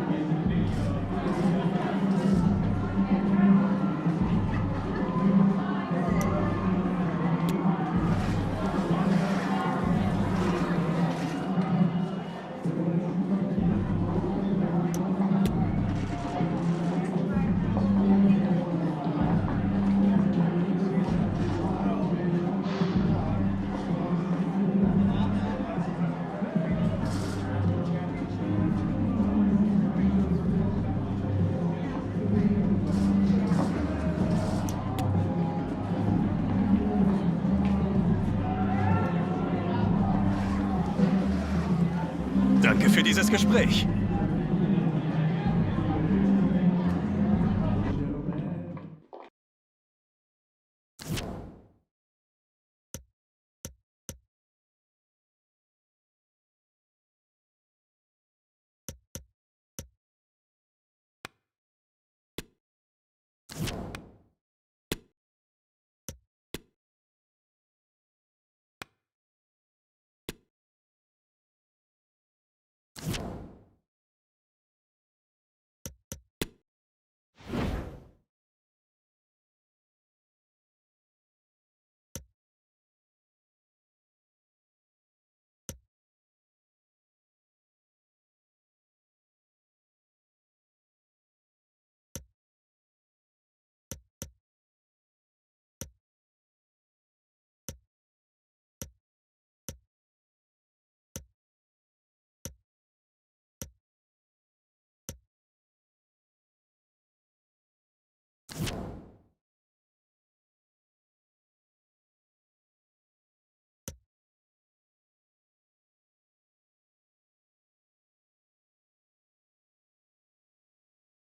Danke für dieses Gespräch.